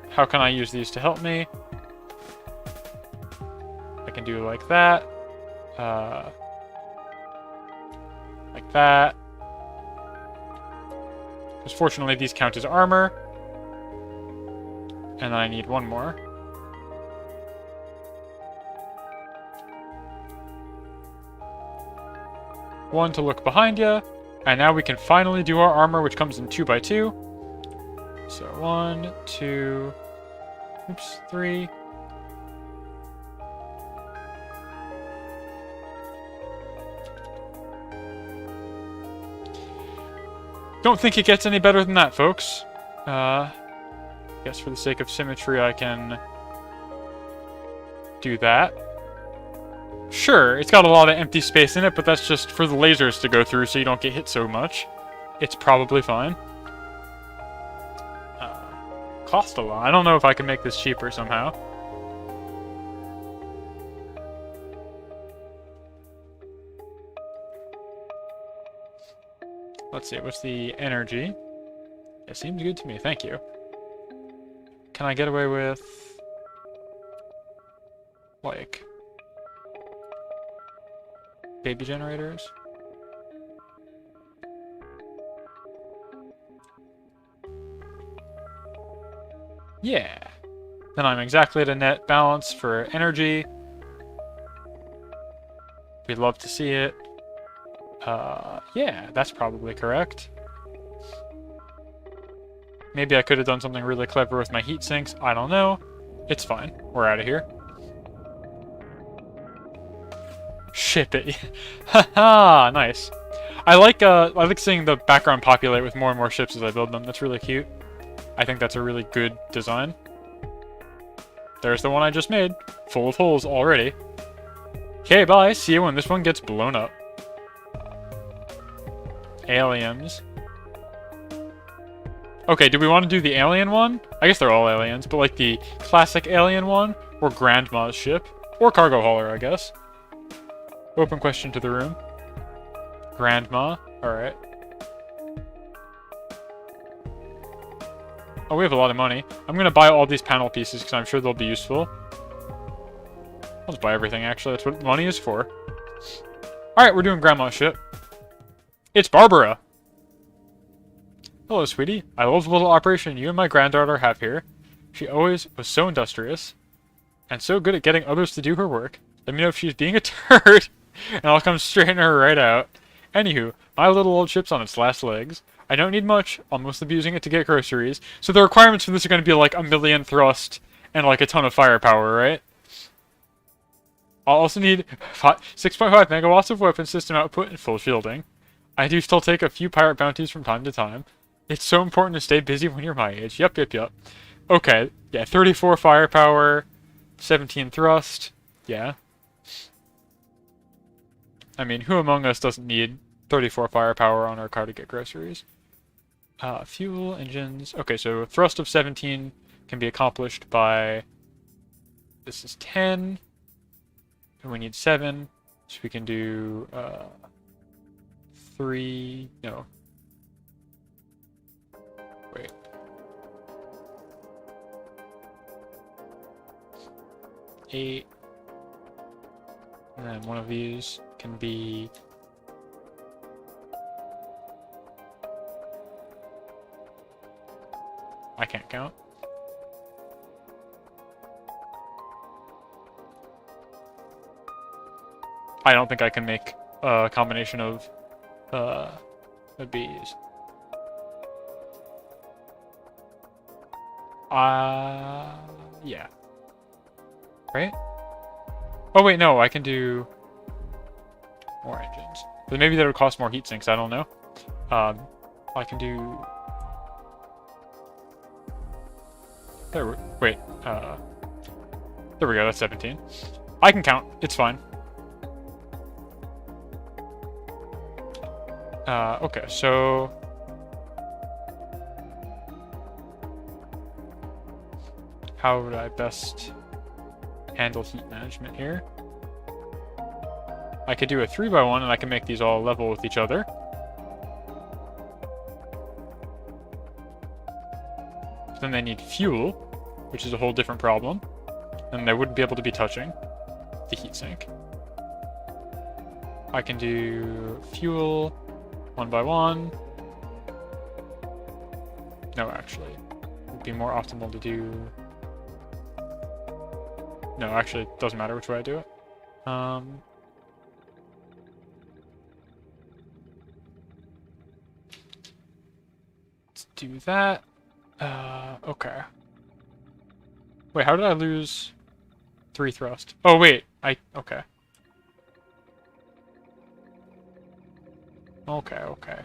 How can I use these to help me? I can do like that. Like that. Because fortunately these count as armor. And then I need one more. One to look behind you. And now we can finally do our armor, which comes in 2x2. So 1, 2, oops, 3. Don't think it gets any better than that, folks. Guess for the sake of symmetry, I can do that. Sure, it's got a lot of empty space in it, but that's just for the lasers to go through so you don't get hit so much. It's probably fine. Cost a lot. I don't know if I can make this cheaper somehow. Let's see, what's the energy? It seems good to me, thank you. Can I get away with... like... baby generators? Yeah. Then I'm exactly at a net balance for energy. We'd love to see it. Yeah, that's probably correct. Maybe I could have done something really clever with my heat sinks. I don't know. It's fine. We're out of here. Ship it. Haha, nice. I like seeing the background populate with more and more ships as I build them. That's really cute. I think that's a really good design. There's the one I just made. Full of holes already. Okay, bye. See you when this one gets blown up. Aliens. Okay, do we want to do the alien one? I guess they're all aliens, but like the classic alien one? Or Grandma's ship? Or cargo hauler, I guess. Open question to the room. Grandma. Alright. Oh, we have a lot of money. I'm gonna buy all these panel pieces because I'm sure they'll be useful. I'll just buy everything, actually. That's what money is for. Alright, we're doing Grandma's ship. It's Barbara! Hello, sweetie. I love the little operation you and my granddaughter have here. She always was so industrious, and so good at getting others to do her work. Let me know if she's being a turd, and I'll come straighten her right out. Anywho, my little old ship's on its last legs. I don't need much. I'll mostly be using it to get groceries. So the requirements for this are going to be like 1,000,000 thrust and like a ton of firepower, right? I'll also need 6.5 megawatts of weapon system output and full shielding. I do still take a few pirate bounties from time to time. It's so important to stay busy when you're my age. Yup. Okay, yeah, 34 firepower, 17 thrust, yeah. I mean, who among us doesn't need 34 firepower on our car to get groceries? Fuel, engines. Okay, so thrust of 17 can be accomplished by... This is 10. And we need 7. So we can do 3... No. Wait. Eight. And then one of these can be... I can't count. I don't think I can make a combination of bees. Yeah. Right? Oh wait, no, I can do more engines. But maybe that would cost more heat sinks, I don't know. I can do... There we go, that's 17. I can count, it's fine. Okay, so... How would I best handle heat management here? I could do a 3x1 and I can make these all level with each other. Then they need fuel, which is a whole different problem. And they wouldn't be able to be touching the heatsink. I can do fuel 1x1. No, actually. It would be more optimal to do... No, actually, it doesn't matter which way I do it. Let's do that. Okay. Wait, how did I lose 3 thrust? Oh, wait. Okay. Okay.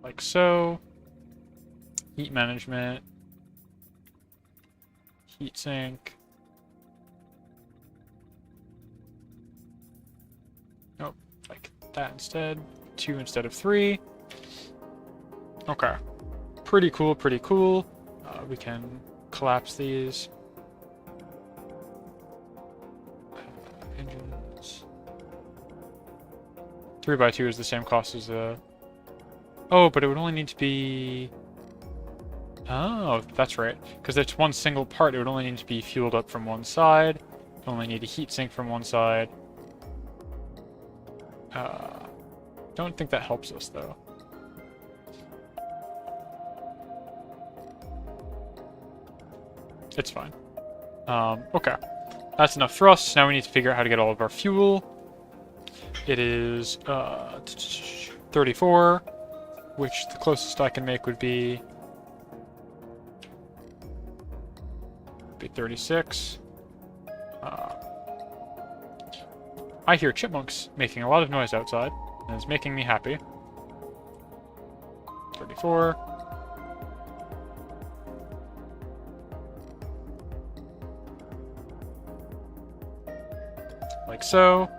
Like so. Heat management. heatsink. Nope, like that instead. 2 instead of 3. Okay. Pretty cool, pretty cool. We can collapse these. Engines. 3x2 is the same cost as the... Oh, but it would only need to be... Oh, that's right. Because it's one single part, it would only need to be fueled up from one side. It only need a heatsink from one side. Don't think that helps us, though. It's fine. Okay. That's enough thrust. Now we need to figure out how to get all of our fuel. It is 34, which the closest I can make would be 36. I hear chipmunks making a lot of noise outside, and it's making me happy. 34. Like so.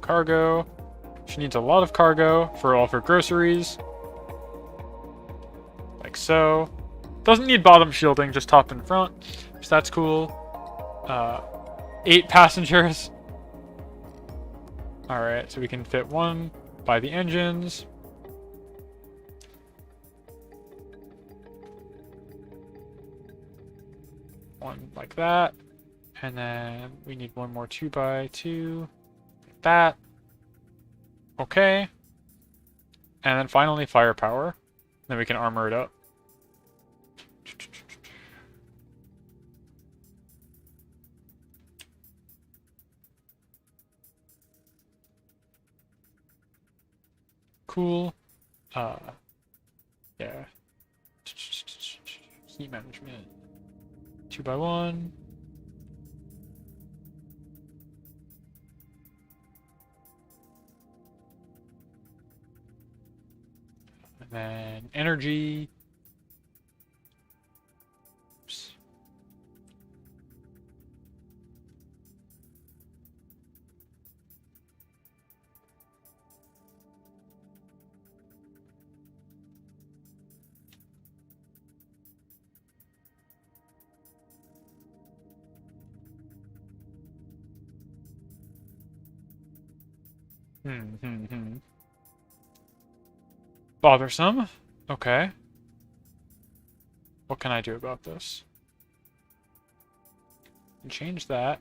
Cargo. She needs a lot of cargo for all of her groceries. Like so. Doesn't need bottom shielding, just top and front. So that's cool. 8 passengers. Alright, so we can fit 1 by the engines. One like that. And then we need 1 more 2x2. Like that. Okay. And then finally firepower. Then we can armor it up. Cool. Yeah. Heat management. 2x1. And then energy. Oops. Bothersome. Okay. What can I do about this? Change that.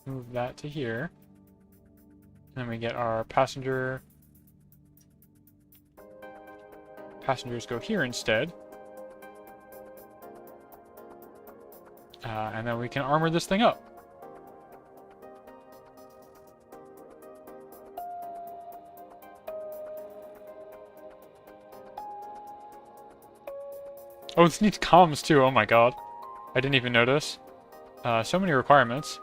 Move that to here. Then we get our passenger. Passengers go here instead. And then we can armor this thing up. Oh, this needs comms too. Oh my god. I didn't even notice. So many requirements.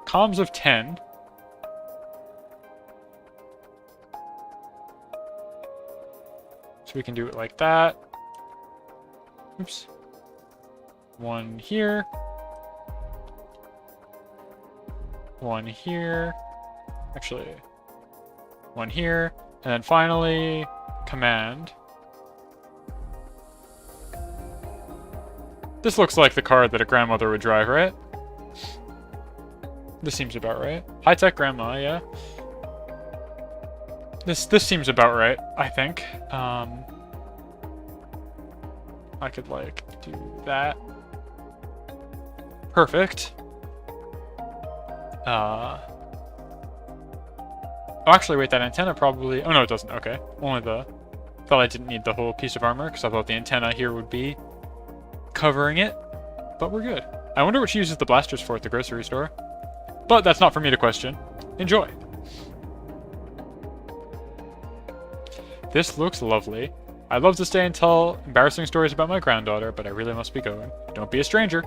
Comms of 10. So we can do it like that. Oops. 1 here. 1 here. Actually, 1 here. And then finally, command. This looks like the car that a grandmother would drive, right? This seems about right. High-tech grandma, yeah. This seems about right, I think. I could, like, do that. Perfect. Oh, actually, wait, that antenna probably... Oh, no, it doesn't. Okay. Only the... Thought I didn't need the whole piece of armor, because I thought the antenna here would be covering it. But we're good. I wonder what she uses the blasters for at the grocery store. But that's not for me to question. Enjoy. This looks lovely. I'd love to stay and tell embarrassing stories about my granddaughter, but I really must be going. Don't be a stranger.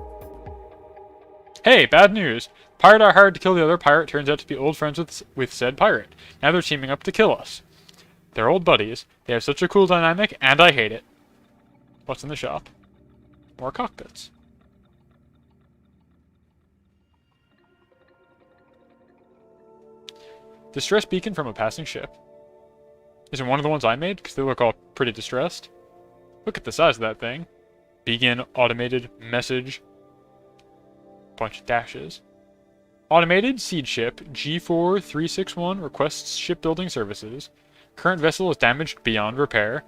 Hey, bad news. Pirate I hired to kill the other pirate turns out to be old friends with said pirate. Now they're teaming up to kill us. They're old buddies. They have such a cool dynamic, and I hate it. What's in the shop? More cockpits. Distress beacon from a passing ship. Is it one of the ones I made? Because they look all pretty distressed. Look at the size of that thing. Begin automated message. Bunch of dashes. Automated seed ship G4361 requests shipbuilding services. Current vessel is damaged beyond repair.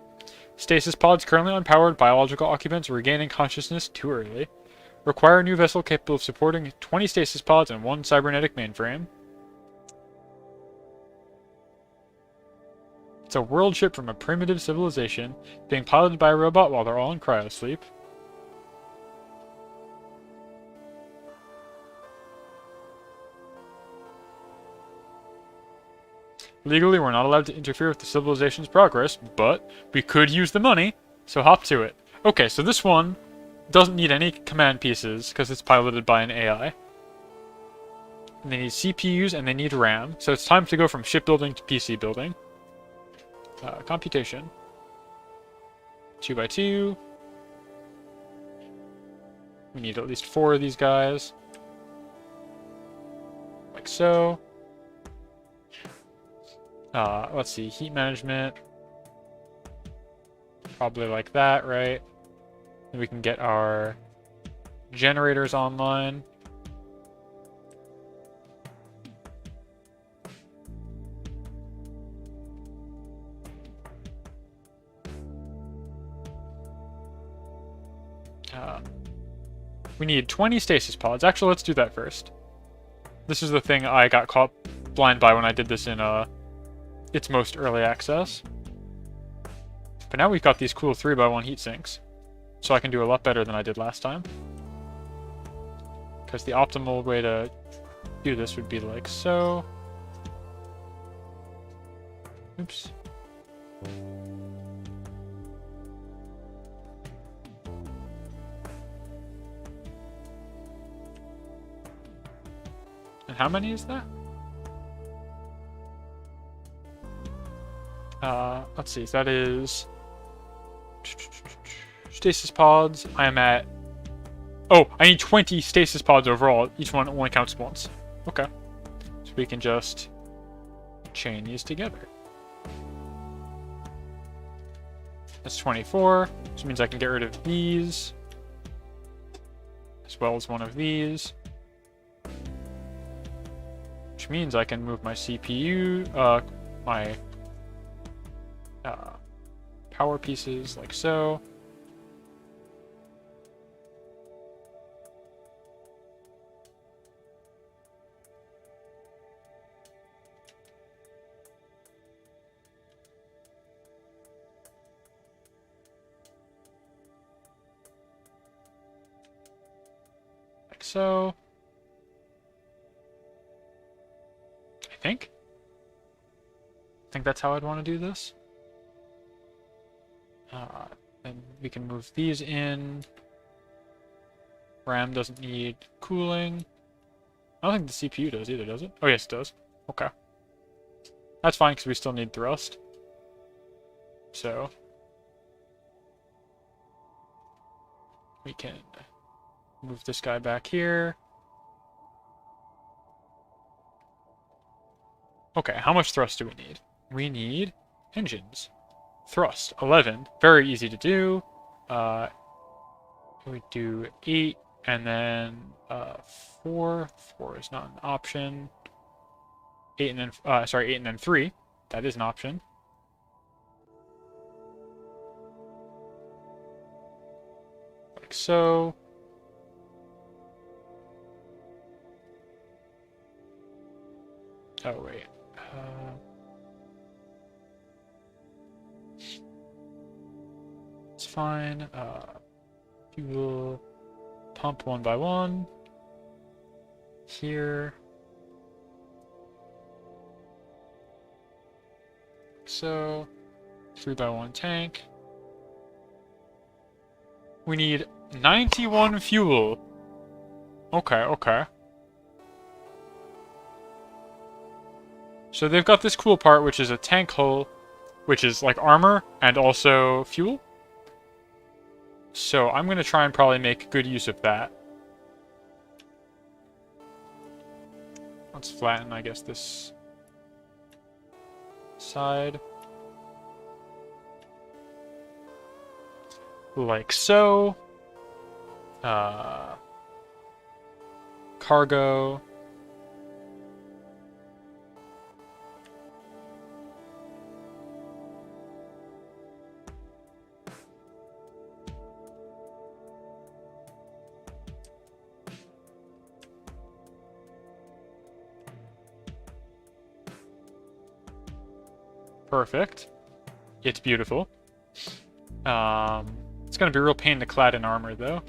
Stasis pods currently unpowered. Biological occupants regaining consciousness too early. Require a new vessel capable of supporting 20 stasis pods and 1 cybernetic mainframe. It's a world ship from a primitive civilization, being piloted by a robot while they're all in cryosleep. Legally, we're not allowed to interfere with the civilization's progress, but we could use the money, so hop to it. Okay, so this one doesn't need any command pieces, because it's piloted by an AI. And they need CPUs and they need RAM, so it's time to go from shipbuilding to PC building. Computation. 2x2. We need at least 4 of these guys. Like so. Let's see, heat management. Probably like that, right? Then we can get our generators online. We need 20 stasis pods. Actually, let's do that first. This is the thing I got caught blind by when I did this in its most early access. But now we've got these cool 3x1 heat sinks. So I can do a lot better than I did last time. Because the optimal way to do this would be like so. Oops. And how many is that? Let's see, that is stasis pods. I am at, oh, I need 20 stasis pods overall. Each one only counts once. Okay. So we can just chain these together. That's 24, which means I can get rid of these, as well as one of these. Which means I can move my CPU, my power pieces like so. Like so. I think that's how I'd want to do this. And we can move these in. RAM doesn't need cooling. I don't think the CPU does either, does it? Oh, yes, it does. Okay. That's fine, because we still need thrust. So we can move this guy back here. Okay, how much thrust do we need? We need engines. Thrust, 11. Very easy to do. We do 8, and then 4. 4 is not an option. 8 and then, 8 and then 3. That is an option. Like so. Oh, wait. It's fine. Fuel pump 1 by 1. Here. So, 3 by 1 tank. We need 91 fuel. Okay, okay. So they've got this cool part, which is a tank hull, which is like armor and also fuel. So I'm going to try and probably make good use of that. Let's flatten, I guess, this side. Like so. Cargo. Perfect. It's beautiful. It's gonna be a real pain to clad in armor, though.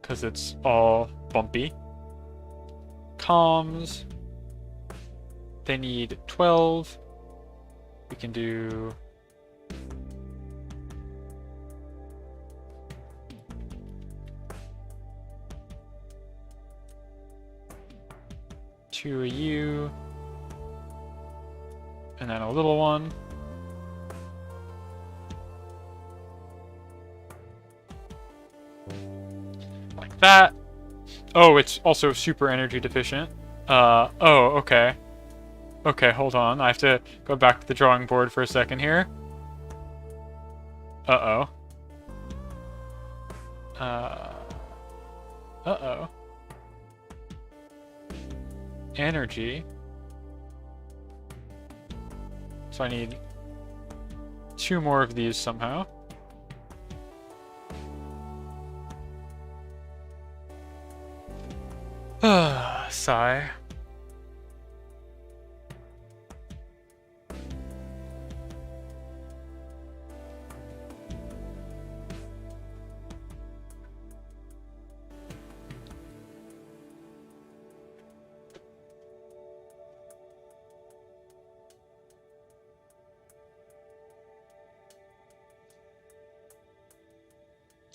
Because it's all bumpy. Comms. They need 12. We can do... two of you. And then a little one. Like that. Oh, it's also super energy deficient. Oh, okay. Okay, hold on. I have to go back to the drawing board for a second here. Uh-oh. Uh-oh. Energy. So I need 2 more of these somehow. Sigh.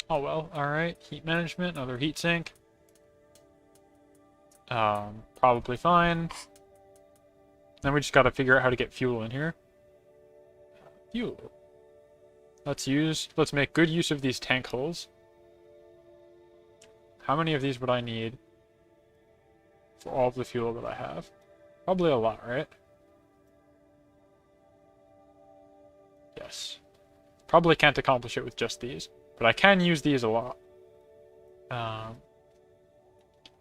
Oh well, alright. Heat management, another heat sink. Probably fine. Then we just gotta figure out how to get fuel in here. Fuel. Let's make good use of these tank hulls. How many of these would I need for all of the fuel that I have? Probably a lot, right? Yes. Probably can't accomplish it with just these, but I can use these a lot. And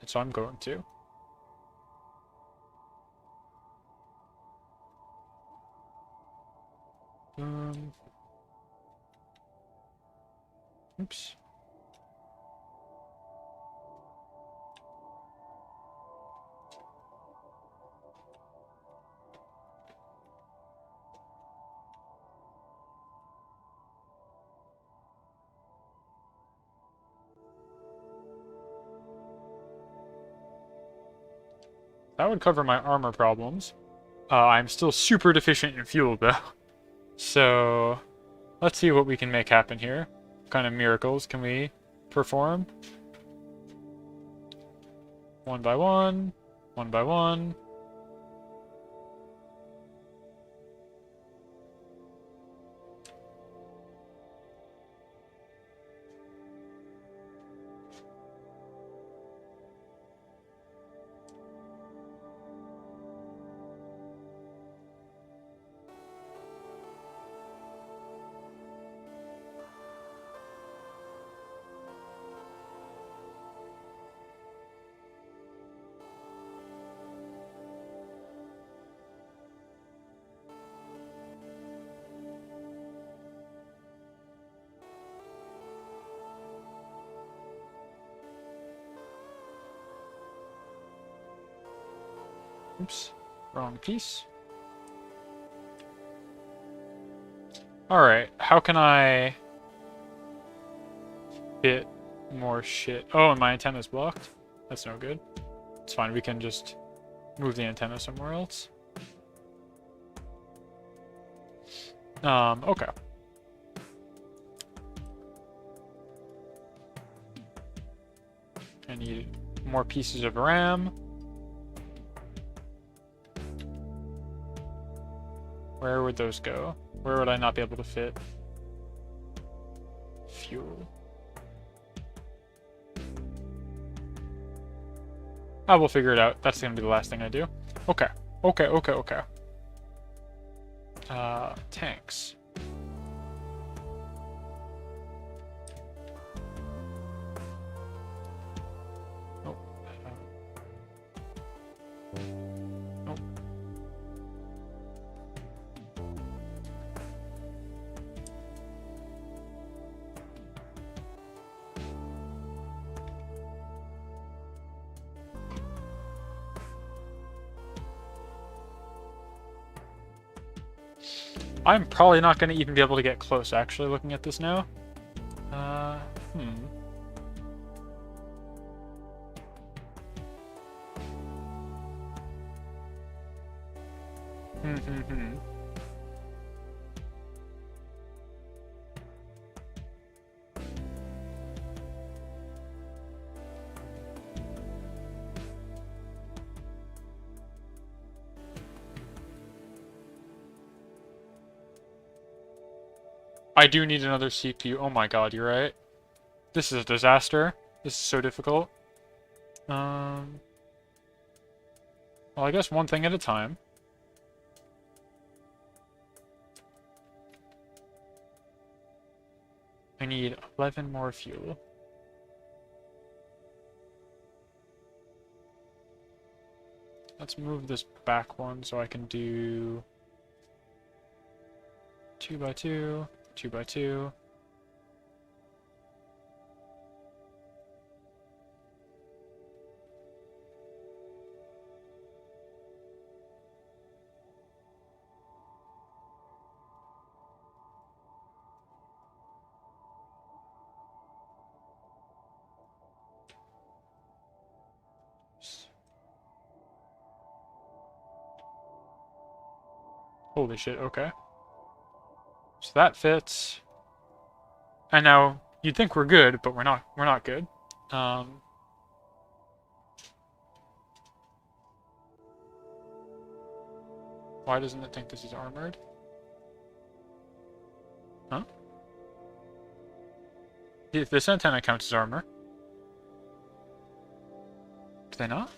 so I'm going to. Oops. That would cover my armor problems. I'm still super deficient in fuel, though. So, let's see what we can make happen here. What kind of miracles can we perform? One by one. One by one. Oops, wrong piece. Alright, how can I fit more shit? Oh, and my antenna's blocked? That's no good. It's fine, we can just move the antenna somewhere else. Okay. I need more pieces of RAM. Where would those go? Where would I not be able to fit? Fuel. I will figure it out. That's gonna be the last thing I do. Okay. Okay. Tanks. Nope. Nope. I'm probably not going to even be able to get close, actually, looking at this now. I do need another CPU. Oh my god, you're right. This is a disaster. This is so difficult. Well, I guess one thing at a time. I need 11 more fuel. Let's move this back one so I can do 2x2, 2x2. Holy shit, okay. So that fits. And now you'd think we're good, but we're not good. Why doesn't it think this is armored? Huh? This antenna counts as armor. Do they not?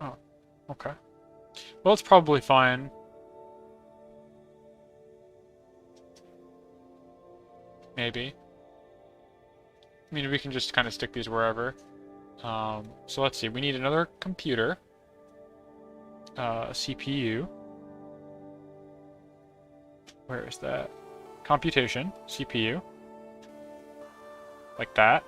Oh, okay. Well, it's probably fine. Maybe. I mean, we can just kind of stick these wherever. So let's see. We need another computer. A CPU. Where is that? Computation. CPU. Like that.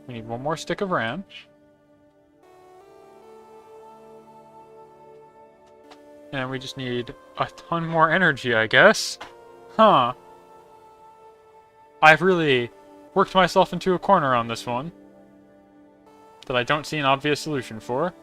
We need one more stick of RAM. And we just need a ton more energy, I guess. Huh. I've really worked myself into a corner on this one that I don't see an obvious solution for.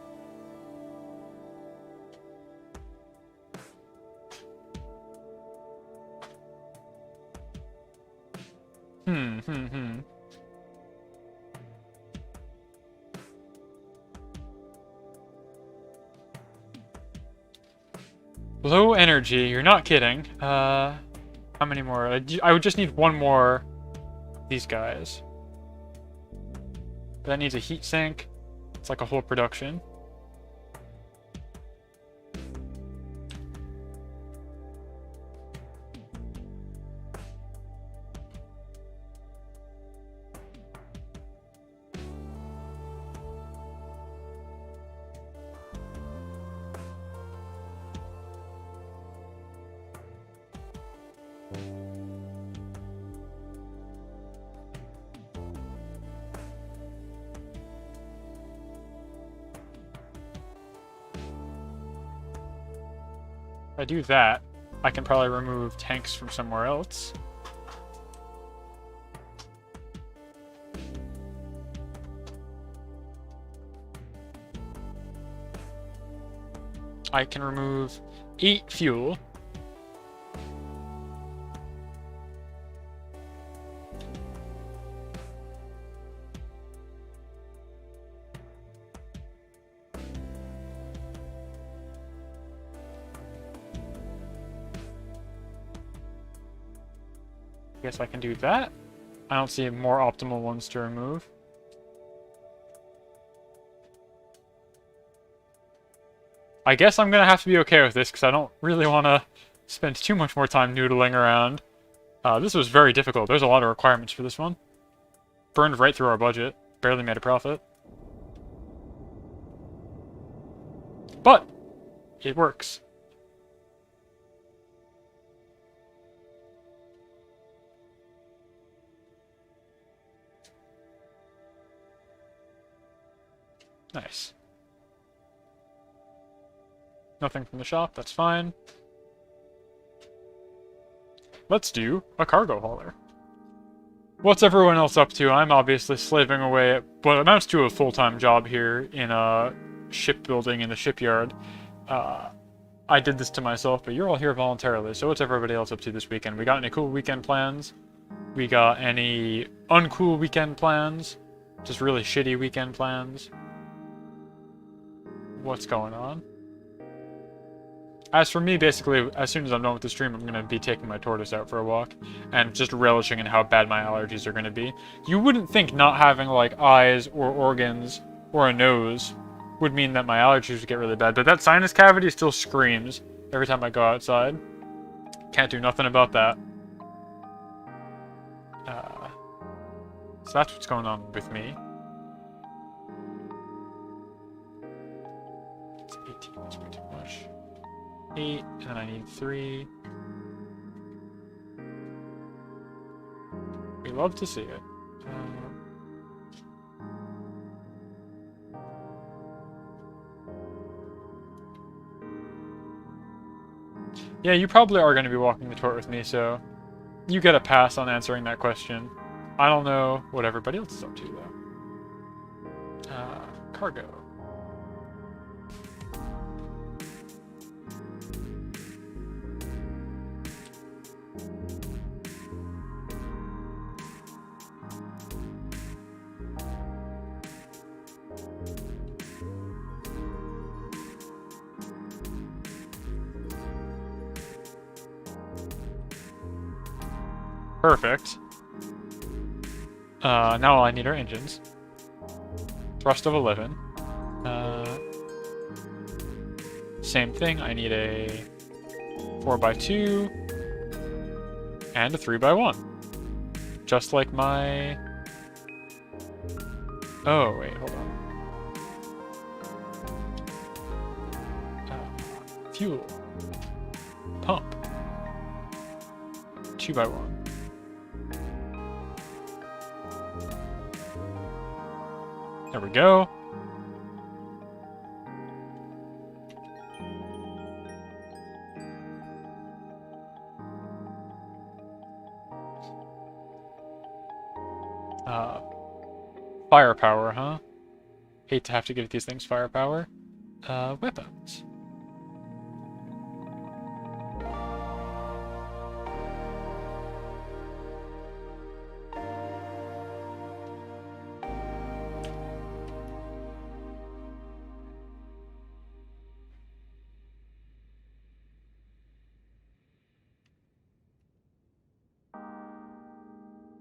Low energy, you're not kidding. How many more? I would just need one more of these guys. But that needs a heat sink. It's like a whole production. If I do that, I can probably remove tanks from somewhere else. I can remove 8 fuel. I guess I can do that. I don't see more optimal ones to remove. I guess I'm gonna have to be okay with this because I don't really want to spend too much more time noodling around. This was very difficult. There's a lot of requirements for this one. Burned right through our budget. Barely made a profit. But it works. Nice. Nothing from the shop, that's fine. Let's do a cargo hauler. What's everyone else up to? I'm obviously slaving away at what amounts to a full-time job here in shipbuilding in the shipyard. I did this to myself, but you're all here voluntarily, so what's everybody else up to this weekend? We got any cool weekend plans? We got any uncool weekend plans? Just really shitty weekend plans? What's going on? As for me, basically, as soon as I'm done with the stream, I'm going to be taking my tortoise out for a walk and just relishing in how bad my allergies are going to be. You wouldn't think not having, like, eyes or organs or a nose would mean that my allergies would get really bad, but that sinus cavity still screams every time I go outside. Can't do nothing about that. So that's what's going on with me. It's 18, that's way too much. 8, and then I need 3. We love to see it. Yeah, you probably are going to be walking the tour with me, so you get a pass on answering that question. I don't know what everybody else is up to, though. Cargo. Perfect. Now all I need are engines. Thrust of 11. Same thing, I need a 4x2 and a 3x1. Just like my... Oh, wait, hold on. Fuel. Pump. 2x1. There we go. Firepower, huh? Hate to have to give these things firepower. Weapons.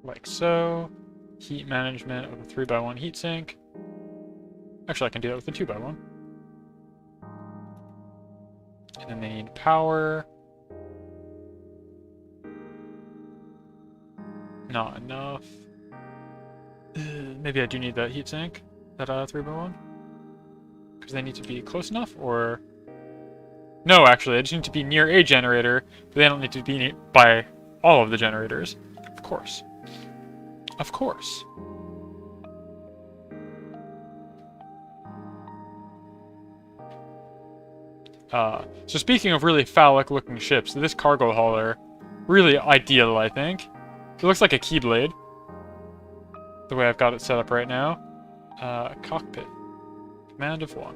Like so. Heat management of a 3x1 heatsink. Actually, I can do that with a 2x1. And then they need power. Not enough. Maybe I do need that heatsink, that 3x1. Because they need to be close enough, or... No, actually, they just need to be near a generator, but they don't need to be by all of the generators. Of course. Of course. So speaking of really phallic-looking ships, this cargo hauler, really ideal, I think. It looks like a keyblade, the way I've got it set up right now. Cockpit. Command of 1.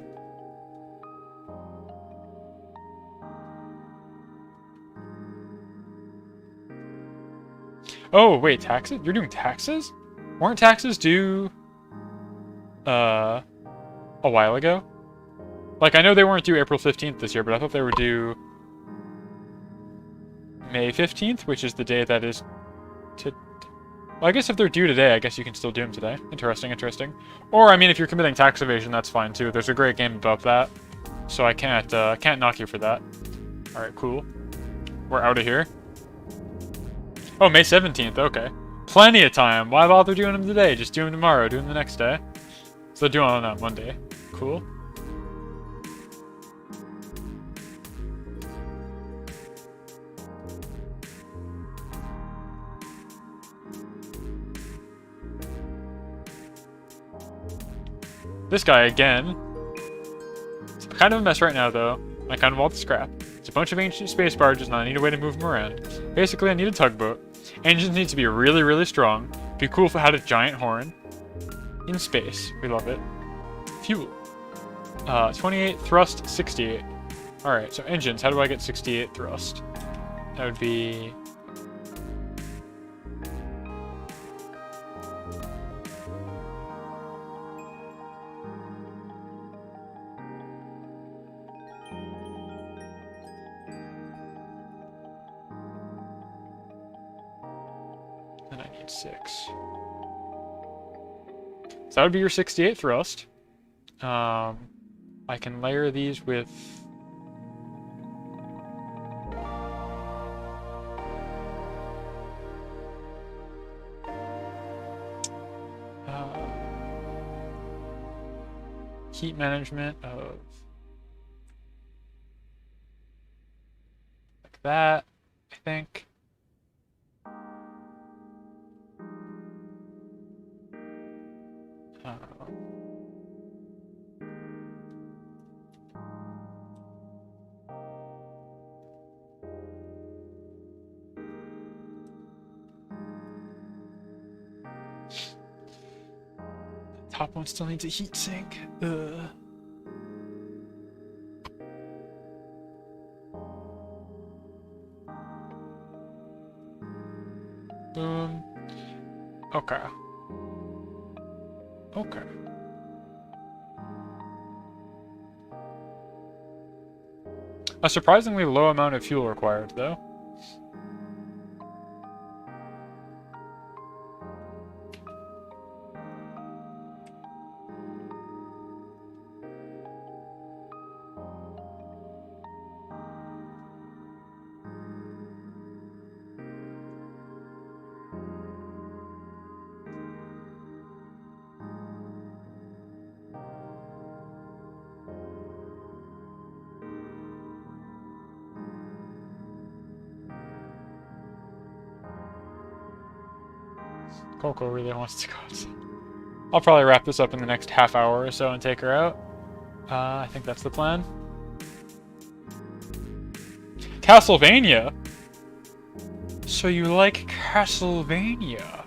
Oh, wait, taxes? You're doing taxes? Weren't taxes due, a while ago? Like, I know they weren't due April 15th this year, but I thought they were due May 15th, which is the day that is to... Well, I guess if they're due today, I guess you can still do them today. Interesting, interesting. Or, I mean, if you're committing tax evasion, that's fine, too. There's a great game about that. So I can't knock you for that. Alright, cool. We're out of here. Oh, May 17th, okay. Plenty of time. Why bother doing them today? Just do them tomorrow, do them the next day. So they're doing on that Monday. Cool. This guy again. It's kind of a mess right now, though. I kind of want the scrap. It's a bunch of ancient space barges, and I need a way to move them around. Basically, I need a tugboat. Engines need to be really, really strong. Be cool if it had a giant horn. In space. We love it. Fuel. 28 thrust, 68. Alright, so engines. How do I get 68 thrust? That would be... Then I need 6. So that would be your 68 thrust. I can layer these with... heat management of... like that, I think. Top one still needs a heat sink. Ugh. Boom. Okay. Okay. A surprisingly low amount of fuel required, though. Coco really wants to go outside. I'll probably wrap this up in the next half hour or so and take her out. I think that's the plan. Castlevania? So you like Castlevania?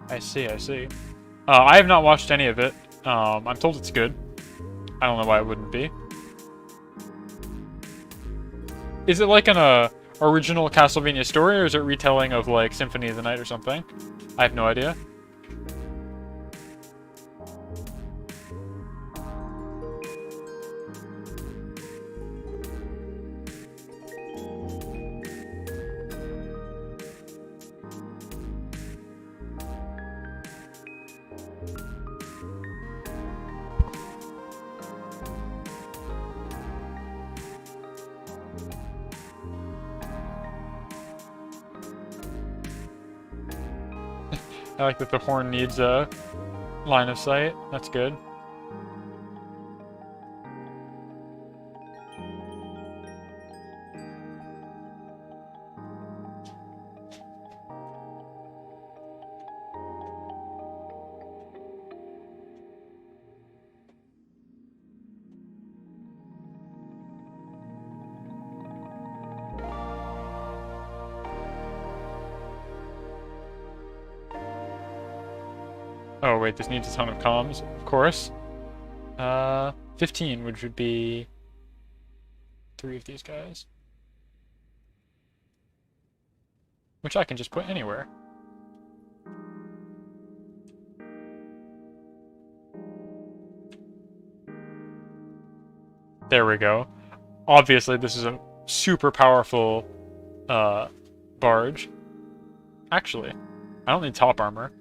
I see, I see. I have not watched any of it. I'm told it's good. I don't know why it wouldn't be. Is it like an original Castlevania story, or is it retelling of like Symphony of the Night or something? I have no idea. I like that the horn needs a line of sight. That's good. Oh wait, this needs a ton of comms, of course. 15, which would be 3 of these guys. Which I can just put anywhere. There we go. Obviously, this is a super powerful barge. Actually, I don't need top armor.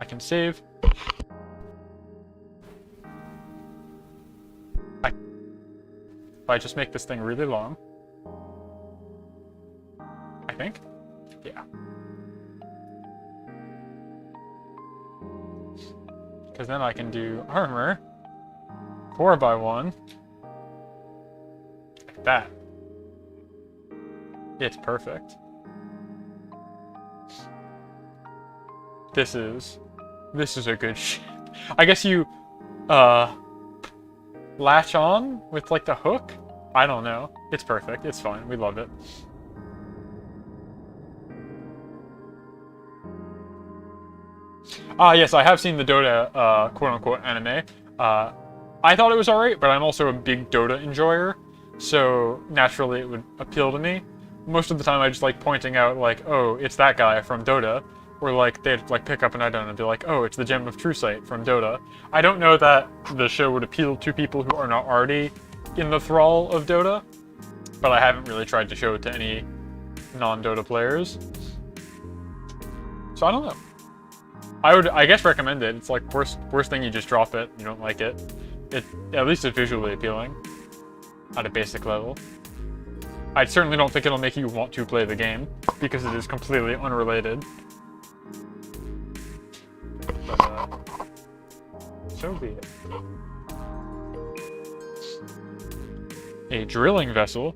I can save. If I just make this thing really long. I think. Yeah. Because then I can do armor 4x1 like that. It's perfect. This is a good ship. I guess you latch on with like the hook. I don't know. It's perfect. It's fine. We love it. Yes, I have seen the Dota quote-unquote anime. I thought it was alright, but I'm also a big Dota enjoyer, so naturally it would appeal to me. Most of the time I just like pointing out, like, oh, it's that guy from Dota, or like they'd like pick up an item and be like, oh, it's the Gem of True Sight from Dota. I don't know that the show would appeal to people who are not already in the thrall of Dota, but I haven't really tried to show it to any non-Dota players. So I don't know. I would, I guess, recommend it. It's like worst thing, you just drop it. You don't like it. At least it's visually appealing at a basic level. I certainly don't think it'll make you want to play the game because it is completely unrelated. But, so be it. A drilling vessel.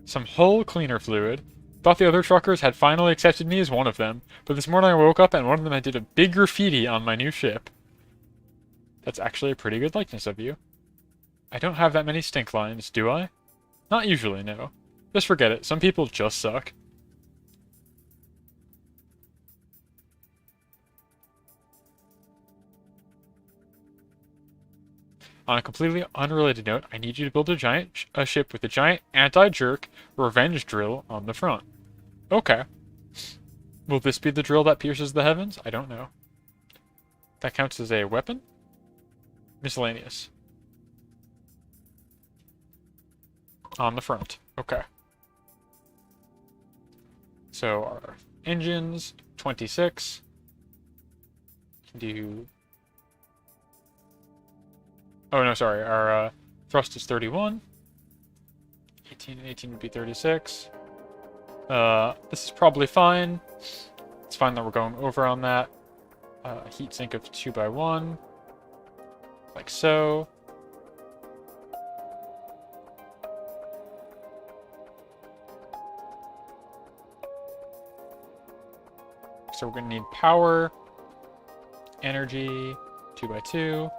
Some hull cleaner fluid. Thought the other truckers had finally accepted me as one of them, but this morning I woke up and one of them had did a big graffiti on my new ship. That's actually a pretty good likeness of you. I don't have that many stink lines, do I? Not usually, no. Just forget it, some people just suck. On a completely unrelated note, I need you to build a ship with a giant anti-jerk revenge drill on the front. Okay. Will this be the drill that pierces the heavens? I don't know. That counts as a weapon? Miscellaneous. On the front. Okay. So our engines, 26. Do... Oh, no, sorry. Our thrust is 31. 18 and 18 would be 36. This is probably fine. It's fine that we're going over on that. Heat sink of 2x1. Like so. So we're going to need power, energy, 2x2.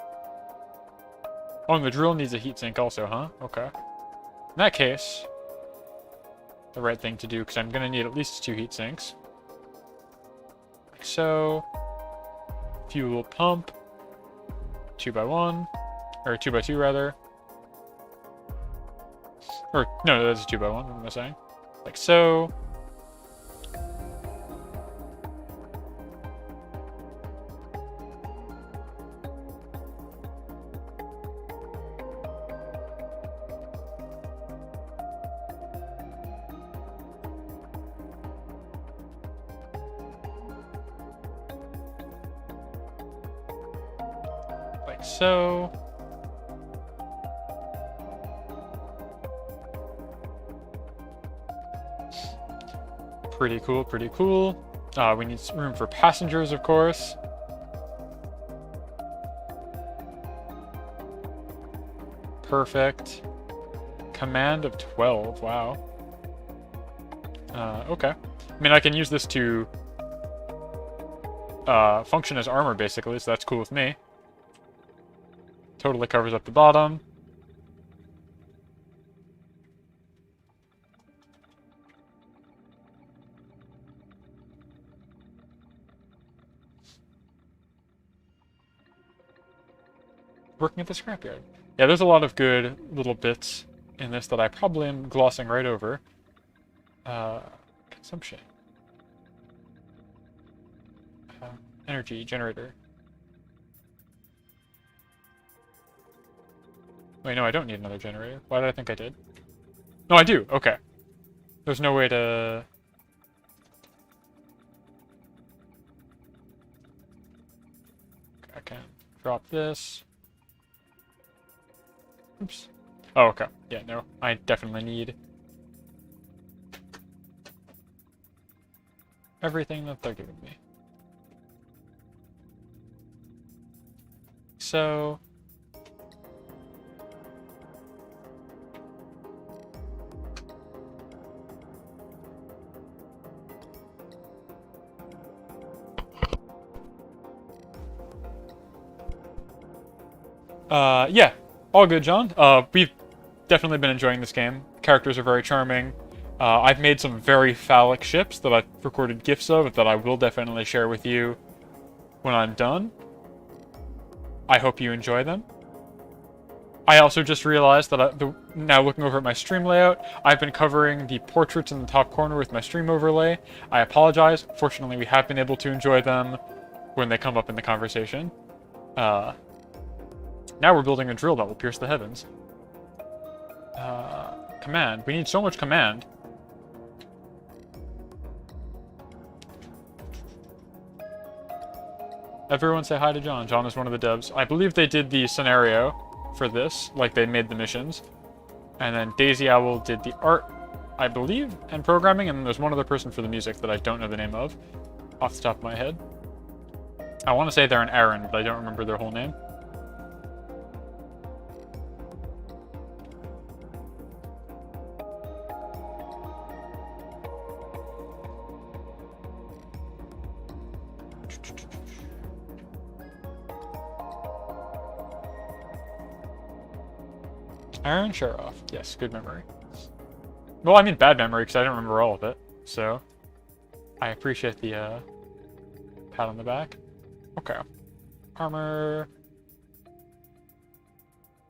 Oh, and the drill needs a heatsink also, huh? Okay. In that case, the right thing to do, because I'm going to need at least 2 heatsinks. Like so. Fuel pump, 2x1, or 2x2 rather. Or, no, that's 2x1, what am I saying? Like so. Like so. Pretty cool, pretty cool. We need room for passengers, of course. Perfect. Command of 12, wow. Okay. I mean, I can use this to function as armor, basically, so that's cool with me. Totally covers up the bottom. Working at the scrapyard. Yeah, there's a lot of good little bits in this that I probably am glossing right over. Consumption. Energy generator. Wait, no, I don't need another generator. Why did I think I did? No, I do. Okay. There's no way to... Okay, I can drop this. Oops. Oh, okay. Yeah, no. I definitely need everything that they're giving me. So... yeah. All good, John. We've definitely been enjoying this game. Characters are very charming. I've made some very phallic ships that I've recorded GIFs of that I will definitely share with you when I'm done. I hope you enjoy them. I also just realized that now looking over at my stream layout, I've been covering the portraits in the top corner with my stream overlay. I apologize. Fortunately, we have been able to enjoy them when they come up in the conversation. Now we're building a drill that will pierce the heavens. Command. We need so much command. Everyone say hi to John. John is one of the devs. I believe they did the scenario for this, like they made the missions. And then Daisy Owl did the art, I believe, and programming, and then there's one other person for the music that I don't know the name of, off the top of my head. I want to say they're an Aaron, but I don't remember their whole name. Aaron Sharoff. Yes, good memory. Well, I mean bad memory because I don't remember all of it. So, I appreciate the pat on the back. Okay. Armor.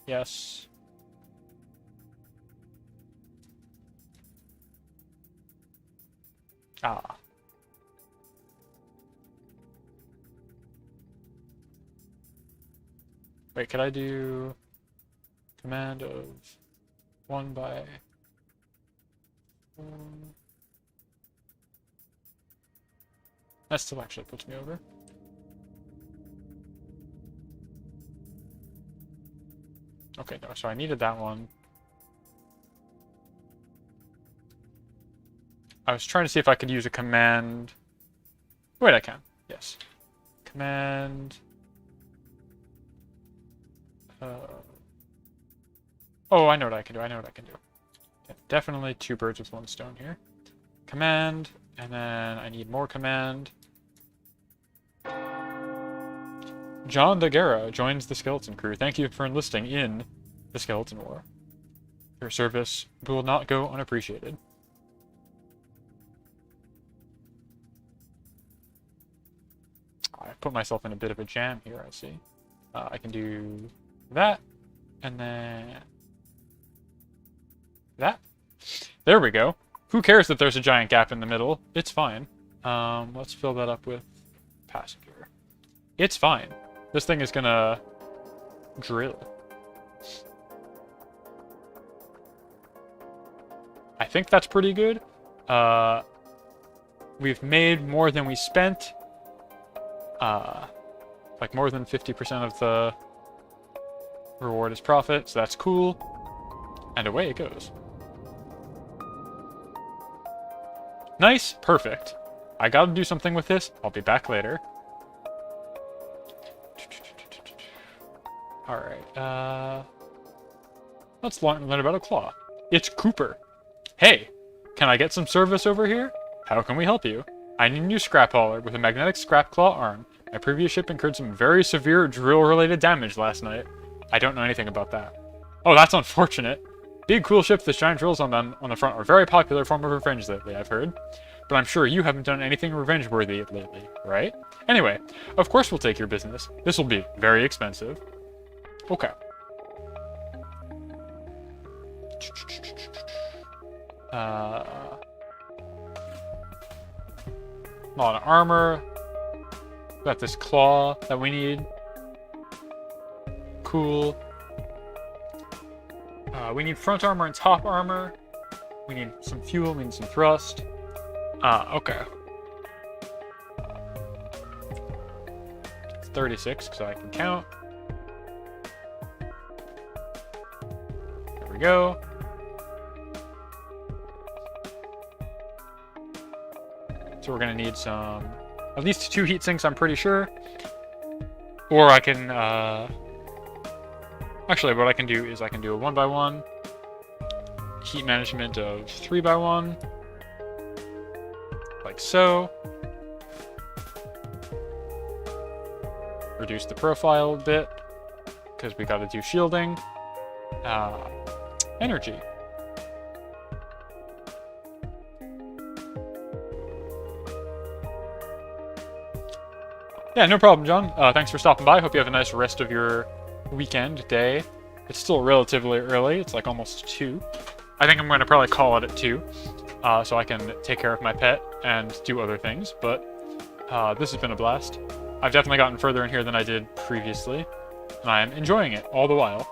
Yes. Ah. Wait, could I do... command of 1 by 1. That still actually puts me over. Okay, no, so I needed that one. I was trying to see if I could use a command. Wait, I can. Yes. Command. Oh, I know what I can do. Yeah, definitely 2 birds with 1 stone here. Command, and then I need more command. John DeGuerra joins the Skeleton crew. Thank you for enlisting in the Skeleton War. Your service will not go unappreciated. I put myself in a bit of a jam here, I see. I can do that, and then... that. There we go. Who cares that there's a giant gap in the middle? It's fine. Let's fill that up with passenger. It's fine. This thing is gonna drill. I think that's pretty good. We've made more than we spent. Like more than 50% of the reward is profit, so that's cool. And away it goes. Nice, perfect. I gotta do something with this. I'll be back later. Alright, let's learn about a claw. It's Cooper. Hey, can I get some service over here? How can we help you? I need a new scrap hauler with a magnetic scrap claw arm. My previous ship incurred some very severe drill-related damage last night. I don't know anything about that. Oh, that's unfortunate. Big cool ships with giant drills on them on the front are a very popular form of revenge lately, I've heard. But I'm sure you haven't done anything revenge-worthy lately, right? Anyway, of course we'll take your business. This will be very expensive. Okay. A lot of armor. Got this claw that we need. Cool. We need front armor and top armor. We need some fuel, we need some thrust. Okay. It's 36, so I can count. There we go. So we're going to need some, at least 2 heat sinks, I'm pretty sure. Or I can, actually what I can do is I can do a 1x1. Heat management of 3x1. Like so. Reduce the profile a bit, because we got to do shielding. Energy. Yeah, no problem, John. Thanks for stopping by. Hope you have a nice rest of your weekend, day. It's still relatively early. It's like almost 2. I think I'm going to probably call it at 2, so I can take care of my pet and do other things, but this has been a blast. I've definitely gotten further in here than I did previously, and I am enjoying it all the while.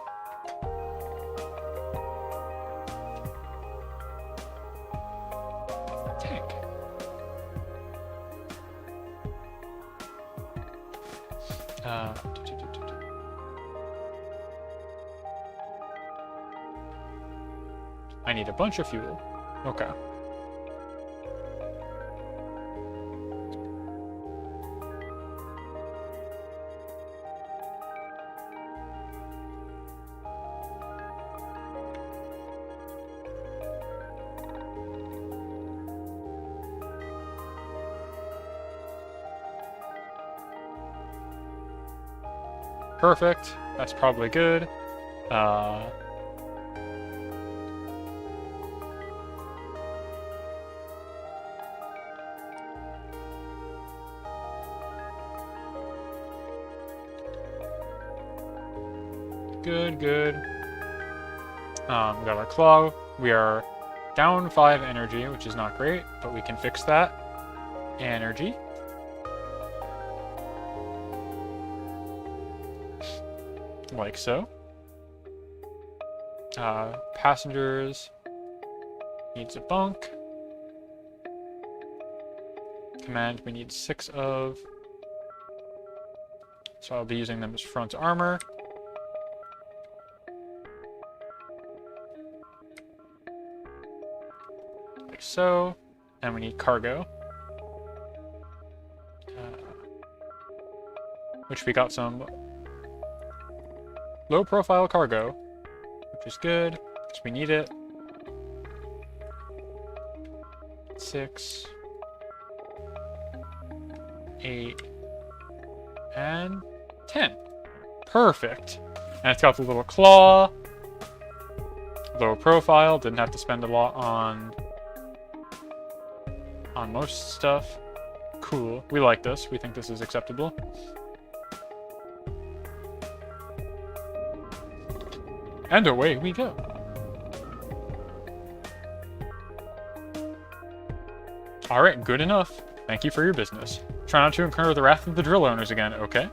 Tank. I need a bunch of fuel. Okay. Perfect. That's probably good. Good, good. We got our claw. We are down 5 energy, which is not great, but we can fix that. Energy. Like so. Passengers needs a bunk. Command we need 6 of. So I'll be using them as front armor. Like so. And we need cargo. Which we got some low profile cargo, which is good, because we need it. 6, 8, and 10. Perfect. And it's got the little claw. Low profile, didn't have to spend a lot on most stuff. Cool. We like this. We think this is acceptable. And away we go. Alright, good enough. Thank you for your business. Try not to incur the wrath of the drill owners again, okay?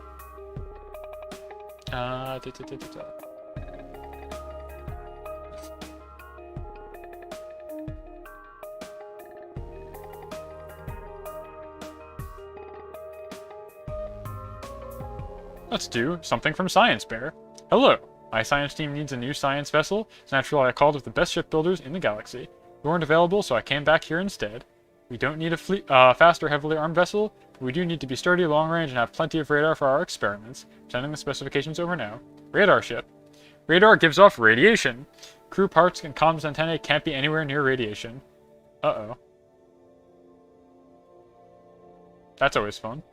Let's do something from Science Bear. Hello! My science team needs a new science vessel, so naturally I called with the best shipbuilders in the galaxy. You weren't available, so I came back here instead. We don't need a faster, heavily armed vessel, but we do need to be sturdy, long-range, and have plenty of radar for our experiments. Sending the specifications over now. Radar ship. Radar gives off radiation. Crew parts and comms antennae can't be anywhere near radiation. Uh-oh. That's always fun.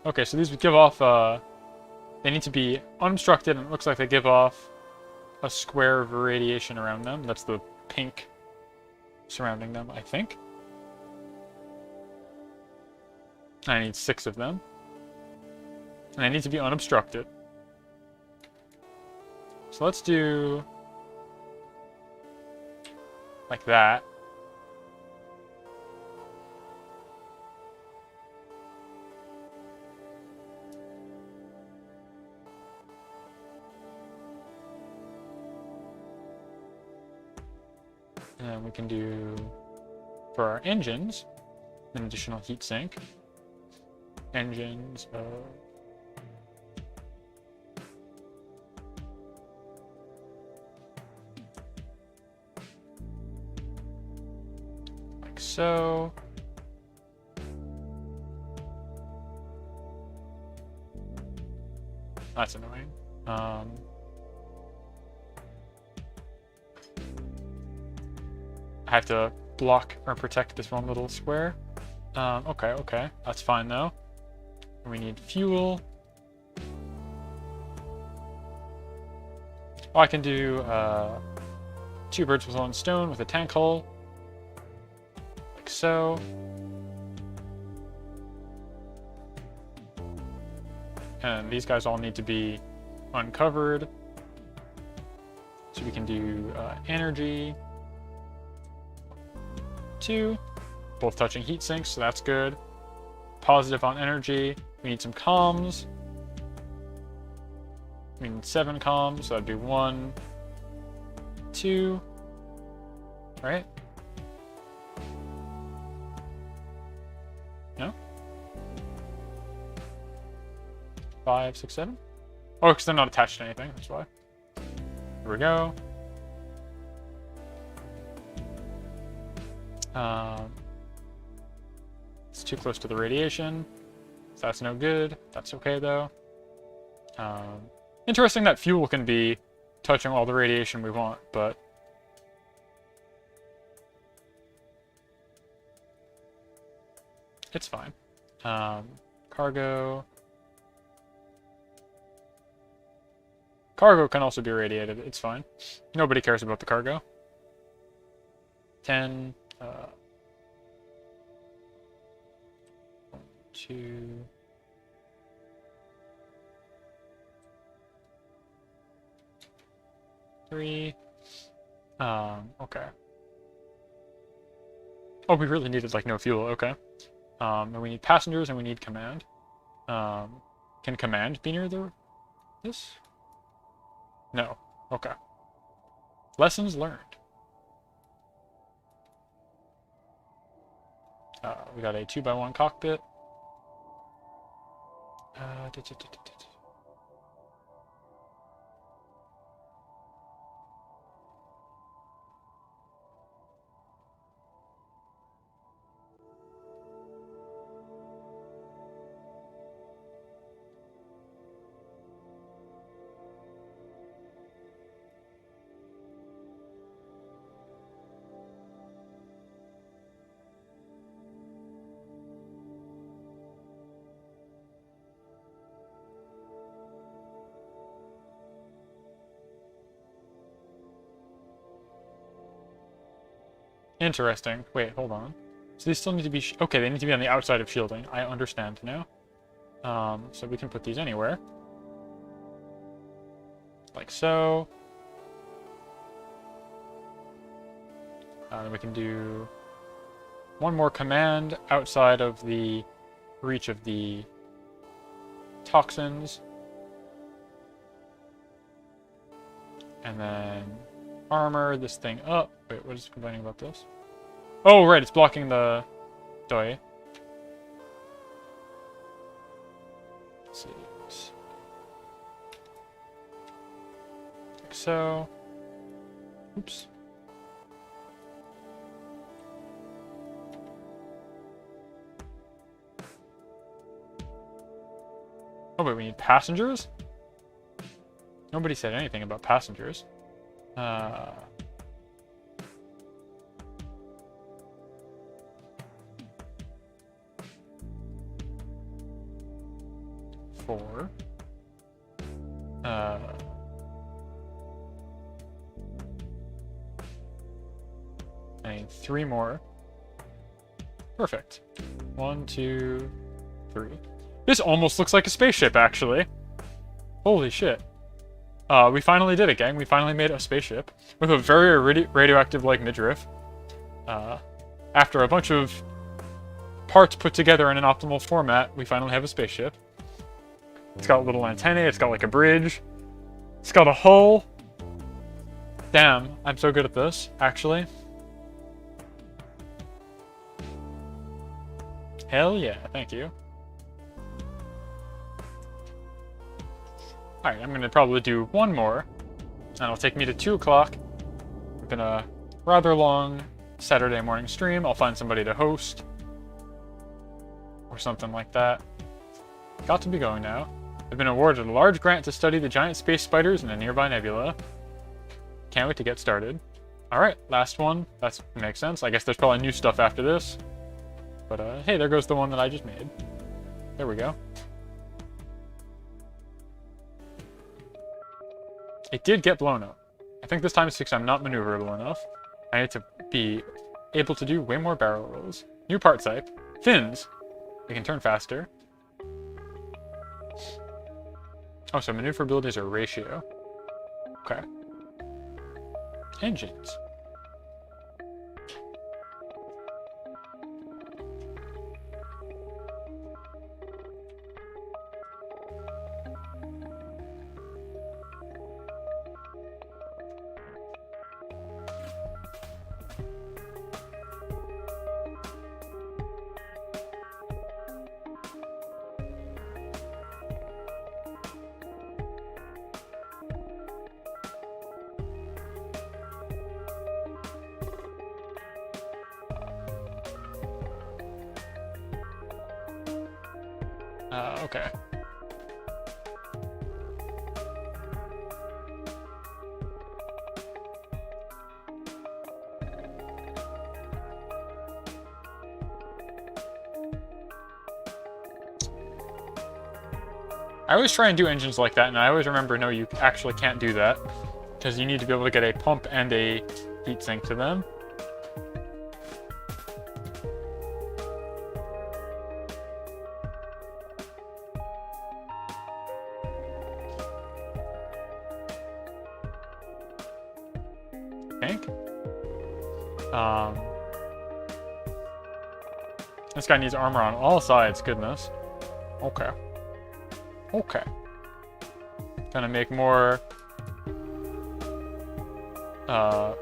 Okay, so these would give off, they need to be unobstructed, and it looks like they give off a square of radiation around them. That's the pink surrounding them, I think. I need 6 of them. And they need to be unobstructed. So let's do like that. And we can do, for our engines, an additional heat sink. Engines of... like so. That's annoying. I have to block or protect this one little square. Okay, that's fine though. We need fuel. Oh, I can do 2 birds with 1 stone with a tank hull. Like so. And these guys all need to be uncovered. So we can do energy. 2. Both touching heat sinks, so that's good. Positive on energy. We need some comms. We need 7 comms, so that'd be 1, 2. Right? No? 5, 6, 7? Oh, because they're not attached to anything, that's why. Here we go. It's too close to the radiation, so that's no good. That's okay, though. Interesting that fuel can be touching all the radiation we want, but... it's fine. Cargo... cargo can also be irradiated. It's fine. Nobody cares about the cargo. 10... 2... 3... okay. Oh, we really needed, like, no fuel. Okay. And we need passengers and we need command. Can command be near this? No. Okay. Lessons learned. We got a 2x1 cockpit. Interesting. Wait, hold on. So these still need to be... okay, they need to be on the outside of shielding. I understand now. So we can put these anywhere. Like so. We can do one more command outside of the reach of the toxins. And then armor this thing up. Wait, what is complaining about this? Oh, right, it's blocking the doi. Let's see. Like so. Oops. Oh, wait, we need passengers? Nobody said anything about passengers. 4. I need 3 more. Perfect. 1, 2, 3. This almost looks like a spaceship, actually. Holy shit. We finally did it, gang. We finally made a spaceship with a very radioactive, like, midriff. After a bunch of parts put together in an optimal format, we finally have a spaceship. It's got little antennae, it's got like a bridge. It's got a hull. Damn, I'm so good at this, actually. Hell yeah, thank you. Alright, I'm gonna probably do one more, and it'll take me to 2 o'clock. It's been a rather long Saturday morning stream. I'll find somebody to host, or something like that. Got to be going now. I've been awarded a large grant to study the giant space spiders in a nearby nebula. Can't wait to get started. Alright, last one. That makes sense. I guess there's probably new stuff after this. But, hey, there goes the one that I just made. There we go. It did get blown up. I think this time it's because I'm not maneuverable enough. I need to be able to do way more barrel rolls. New part type. Fins. We can turn faster. Oh, so maneuverability is a ratio. Okay. Engines. Okay. I always try and do engines like that, and I always remember, no, you actually can't do that, because you need to be able to get a pump and a heatsink to them. This guy needs armor on all sides, goodness. Okay. Okay. Gonna make more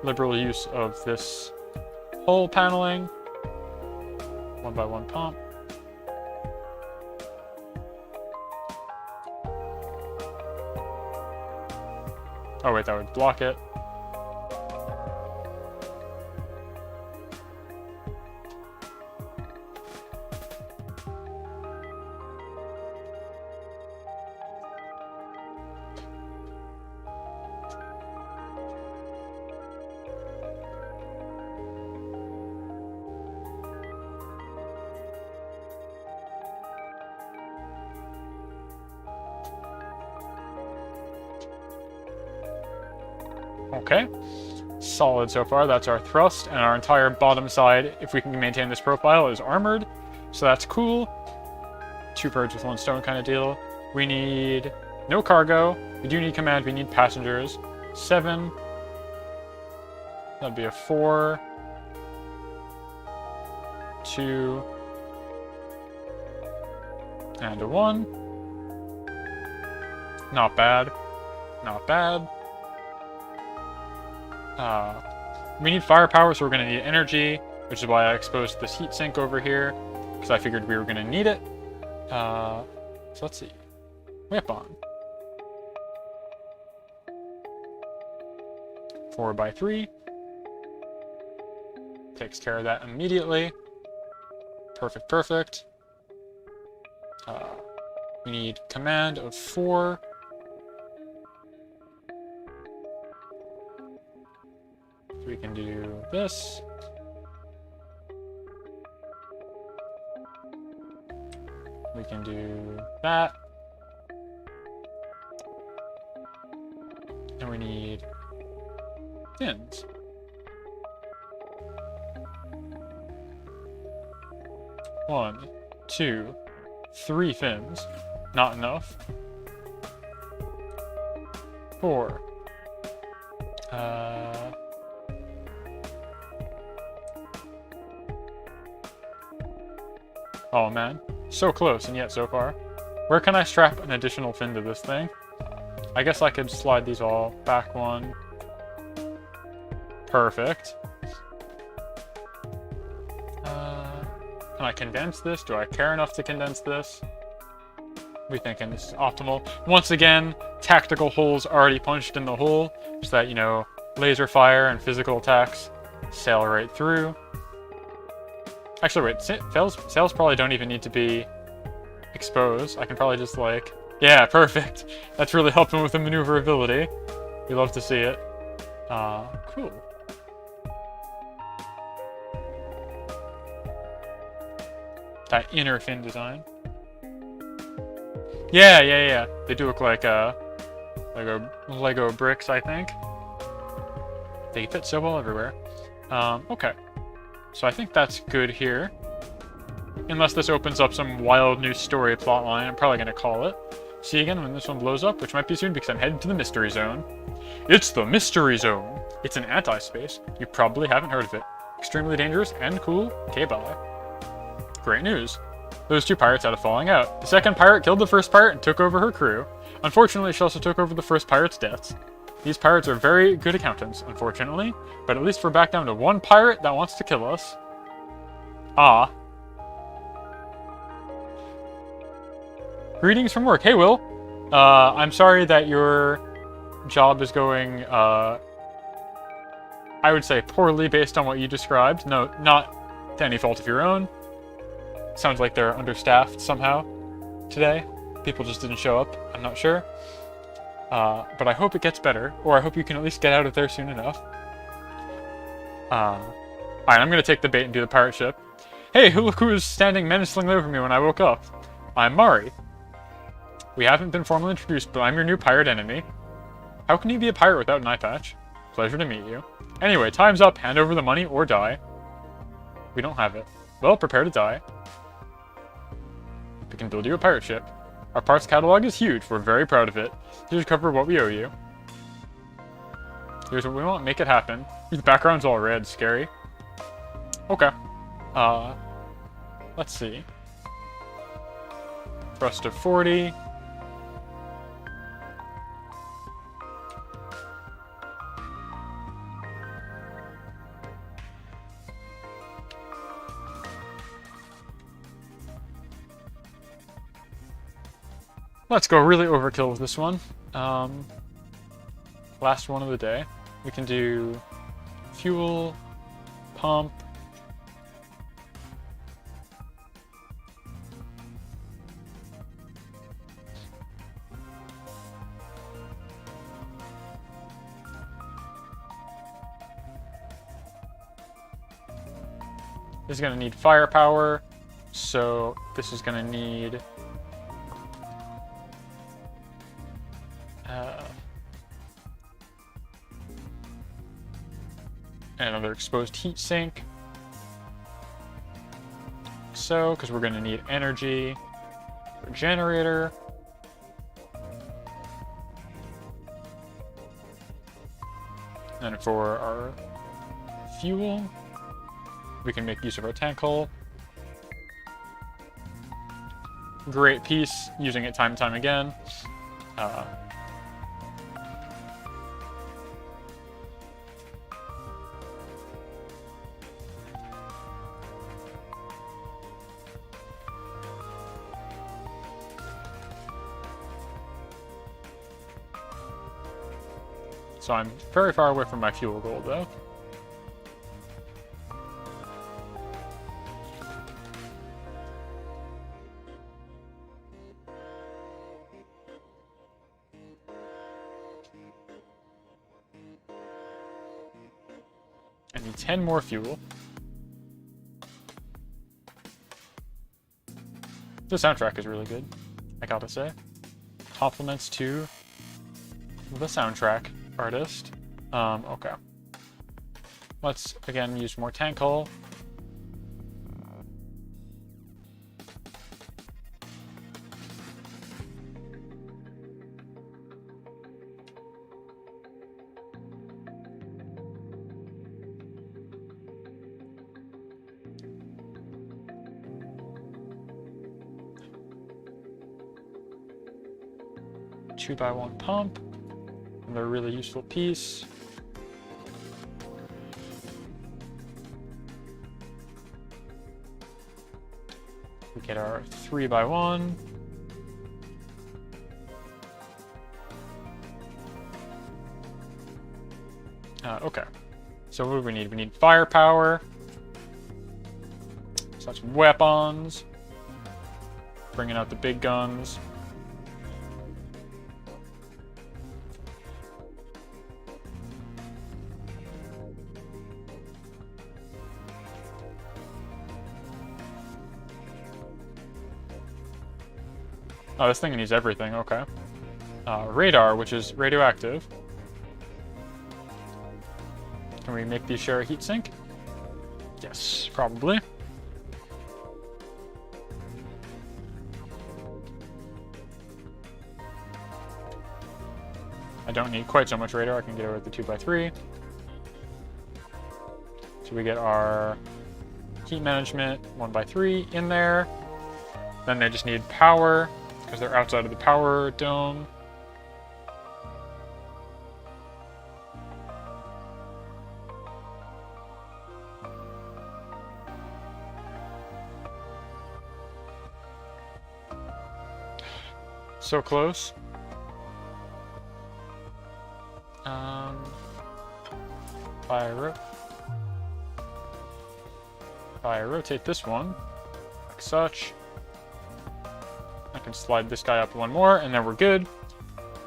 liberal use of this hull paneling. 1x1 pump. Oh wait, that would block it. Okay, solid so far. That's our thrust, and our entire bottom side, if we can maintain this profile, is armored. So that's cool. 2 birds with 1 stone kind of deal. We need no cargo. We do need command. We need passengers. 7. That'd be a 4. 2. And a 1. Not bad. Not bad. We need firepower, so we're going to need energy, which is why I exposed this heat sink over here, because I figured we were going to need it. So let's see. Weapon. 4x3. Takes care of that immediately. Perfect, perfect. We need command of 4. We can do this. We can do that. And we need fins. One, 2, 3 fins. Not enough. 4. Oh man, so close and yet so far. Where can I strap an additional fin to this thing? I guess I could slide these all back 1. Perfect. Can I condense this? Do I care enough to condense this? We thinking this is optimal. Once again, tactical holes already punched in the hole, so that, you know, laser fire and physical attacks sail right through. Actually, wait, sails probably don't even need to be exposed. I can probably just, like... Yeah, perfect! That's really helping with the maneuverability. We love to see it. Cool. That inner fin design. Yeah. They do look like, Lego bricks, I think. They fit so well everywhere. Okay. So I think that's good here. Unless this opens up some wild new story plotline, I'm probably gonna call it. See you again when this one blows up, which might be soon because I'm headed to the Mystery Zone. It's the Mystery Zone! It's an anti-space. You probably haven't heard of it. Extremely dangerous and cool. Okay, bye. Great news. Those two pirates had a falling out. The second pirate killed the first pirate and took over her crew. Unfortunately, she also took over the first pirate's deaths. These pirates are very good accountants, unfortunately, but at least we're back down to one pirate that wants to kill us. Ah. Greetings from work. Hey, Will. I'm sorry that your job is going, I would say poorly based on what you described. No, not to any fault of your own. Sounds like they're understaffed somehow today. People just didn't show up. I'm not sure. But I hope it gets better, or I hope you can at least get out of there soon enough. Alright, I'm gonna take the bait and do the pirate ship. Hey, look who was standing menacingly over me when I woke up. I'm Mari. We haven't been formally introduced, but I'm your new pirate enemy. How can you be a pirate without an eye patch? Pleasure to meet you. Anyway, time's up. Hand over the money or die. We don't have it. Well, prepare to die. We can build you a pirate ship. Our parts catalog is huge. We're very proud of it. Here's cover what we owe you. Here's what we want. Make it happen. The background's all red. Scary. Okay. Let's see. Thrust of 40. Let's go really overkill with this one. Last one of the day. We can do fuel, pump, this is going to need firepower, so this is going to need another exposed heat sink. So, because we're going to need energy for a generator. And for our fuel, we can make use of our tank hull. Great piece, using it time and time again. So I'm very far away from my fuel goal, though. I need 10 more fuel. The soundtrack is really good, I gotta say. Compliments to the soundtrack artist. Okay. Let's, again, use more tank hull. Two by one pump. Another really useful piece. Get our 3x1. Okay. So what do we need? We need firepower. So some weapons. Bringing out the big guns. Oh, this thing needs everything, okay. Radar, which is radioactive. Can we make these share a heat sink? Yes, probably. I don't need quite so much radar, I can get away with the 2x3. So we get our heat management 1x3 in there. Then they just need power, because they're outside of the power dome. So close. If I rotate this one, like such, I can slide this guy up one more, and then we're good.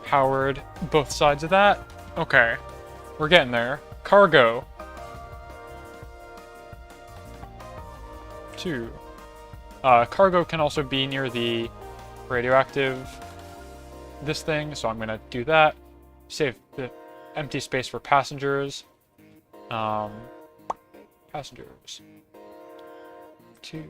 Powered both sides of that. Okay, we're getting there. Cargo. 2. Cargo can also be near the radioactive this thing, so I'm gonna do that. Save the empty space for passengers. Passengers. 2.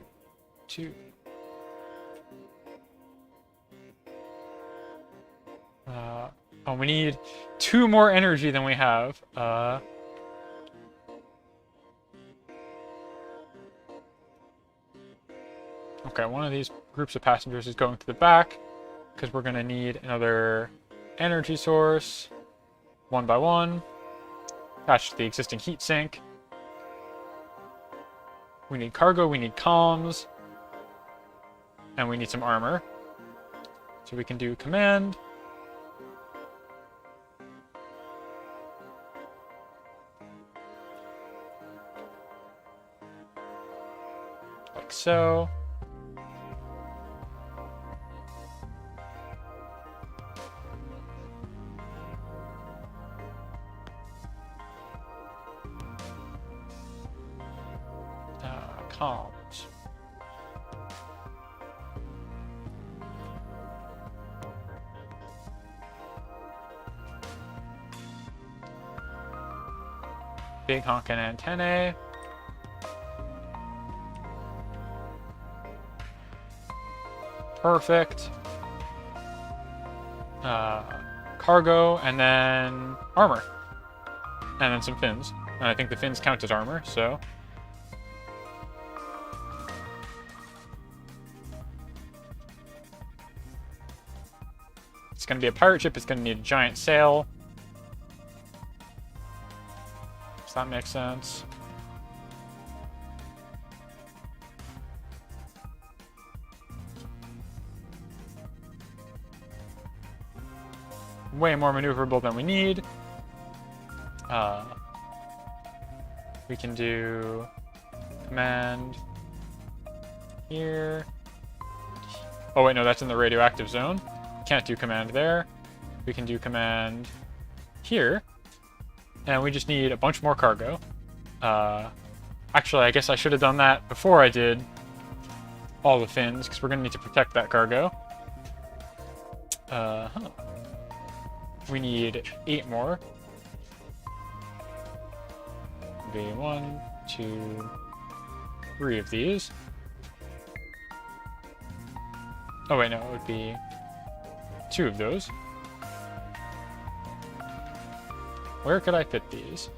Oh, we need 2 more energy than we have. Okay, one of these groups of passengers is going to the back, because we're going to need another energy source. 1x1. Attached to the existing heat sink. We need cargo, we need comms. And we need some armor. So we can do command. Like so. Comms. Big honkin' antennae. Perfect. Cargo, and then armor. And then some fins. And I think the fins count as armor, so... It's going to be a pirate ship, it's going to need a giant sail. Does that make sense? Way more maneuverable than we need. We can do command here. Oh wait, no, that's in the radioactive zone. Can't do command there. We can do command here. And we just need a bunch more cargo. Actually, I guess I should have done that before I did all the fins, because we're going to need to protect that cargo. We need 8 more. Be 1, 2, 3 of these. Oh wait, no, it would be 2 of those. Where could I fit these?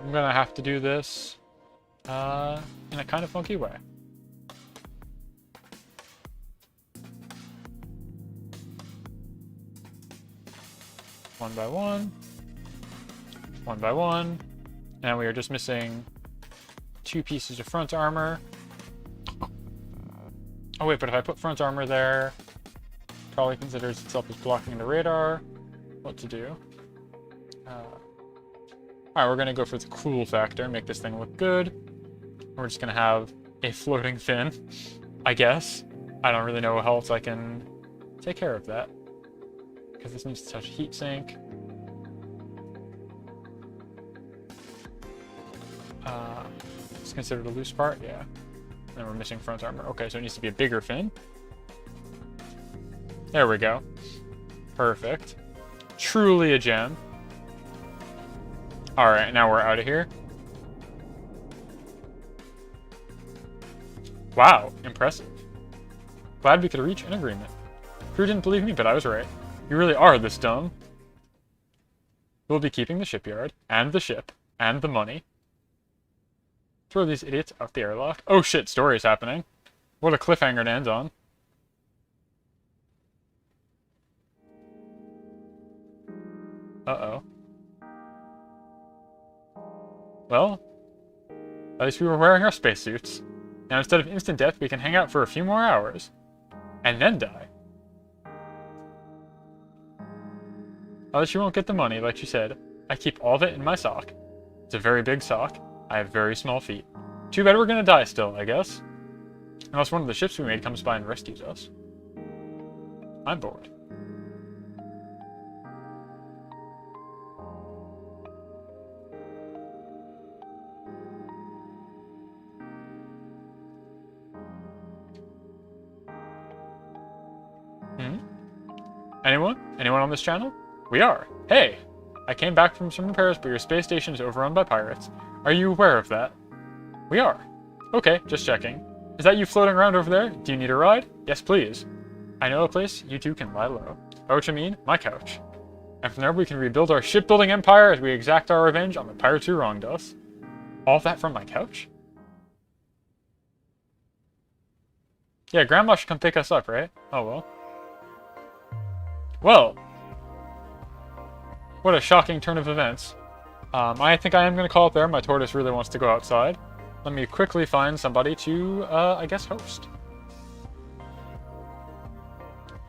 I'm gonna have to do this in a kind of funky way. One by one. One by one. And we are just missing 2 pieces of front armor. Oh wait, but if I put front armor there, probably considers itself as blocking the radar. What to do? Alright, we're gonna go for the cool factor, make this thing look good. We're just gonna have a floating fin, I guess. I don't really know how else I can take care of that, because this needs to touch heat sink. It's considered a loose part, yeah. And we're missing front armor. Okay, so it needs to be a bigger fin. There we go. Perfect. Truly a gem. Alright, now we're out of here. Wow, impressive. Glad we could reach an agreement. Crew didn't believe me, but I was right. You really are this dumb. We'll be keeping the shipyard, and the ship, and the money. Throw these idiots out the airlock. Oh shit, story's happening. What a cliffhanger to end on. Uh-oh. Well, at least we were wearing our spacesuits. Now instead of instant death, we can hang out for a few more hours. And then die. At least you won't get the money, like you said. I keep all of it in my sock. It's a very big sock. I have very small feet. Too bad we're gonna die still, I guess. Unless one of the ships we made comes by and rescues us. I'm bored. Anyone? Anyone on this channel? We are. Hey! I came back from some repairs, but your space station is overrun by pirates. Are you aware of that? We are. Okay, just checking. Is that you floating around over there? Do you need a ride? Yes, please. I know a place you two can lie low. Oh, what you mean? My couch. And from there we can rebuild our shipbuilding empire as we exact our revenge on the pirates who wronged us. All of that from my couch? Yeah, Grandma should come pick us up, right? Oh well. Well, what a shocking turn of events. I think I am going to call it there. My tortoise really wants to go outside. Let me quickly find somebody to, I guess, host.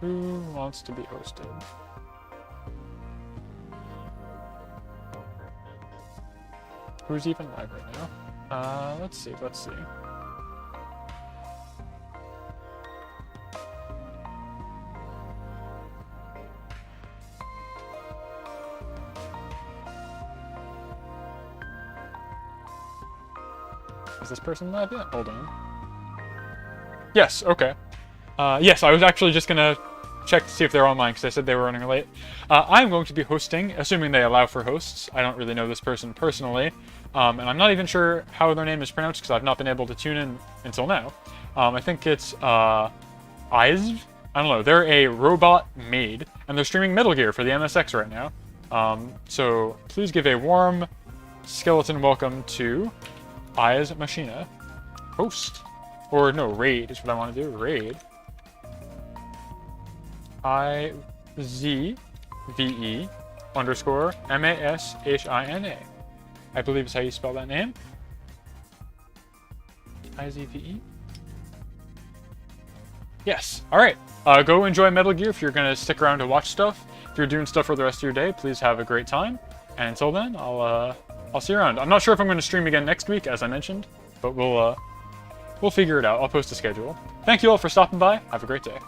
Who wants to be hosted? Who's even live right now? Let's see. Is this person live yet? Hold on. Yes, okay. Yes, I was actually just gonna check to see if they're online because they said they were running late. I'm going to be hosting, assuming they allow for hosts. I don't really know this person personally. And I'm not even sure how their name is pronounced because I've not been able to tune in until now. I think it's Izv? I don't know. They're a robot maid, and they're streaming Metal Gear for the MSX right now. So please give a warm skeleton welcome to Iz Machina. Host. Or no, raid is what I want to do. Raid. IZVE _ MASHINA. I believe is how you spell that name. IZVE. Yes. Alright. Go enjoy Metal Gear if you're going to stick around to watch stuff. If you're doing stuff for the rest of your day, please have a great time. And until then, I'll see you around. I'm not sure if I'm going to stream again next week, as I mentioned, but we'll figure it out. I'll post a schedule. Thank you all for stopping by. Have a great day.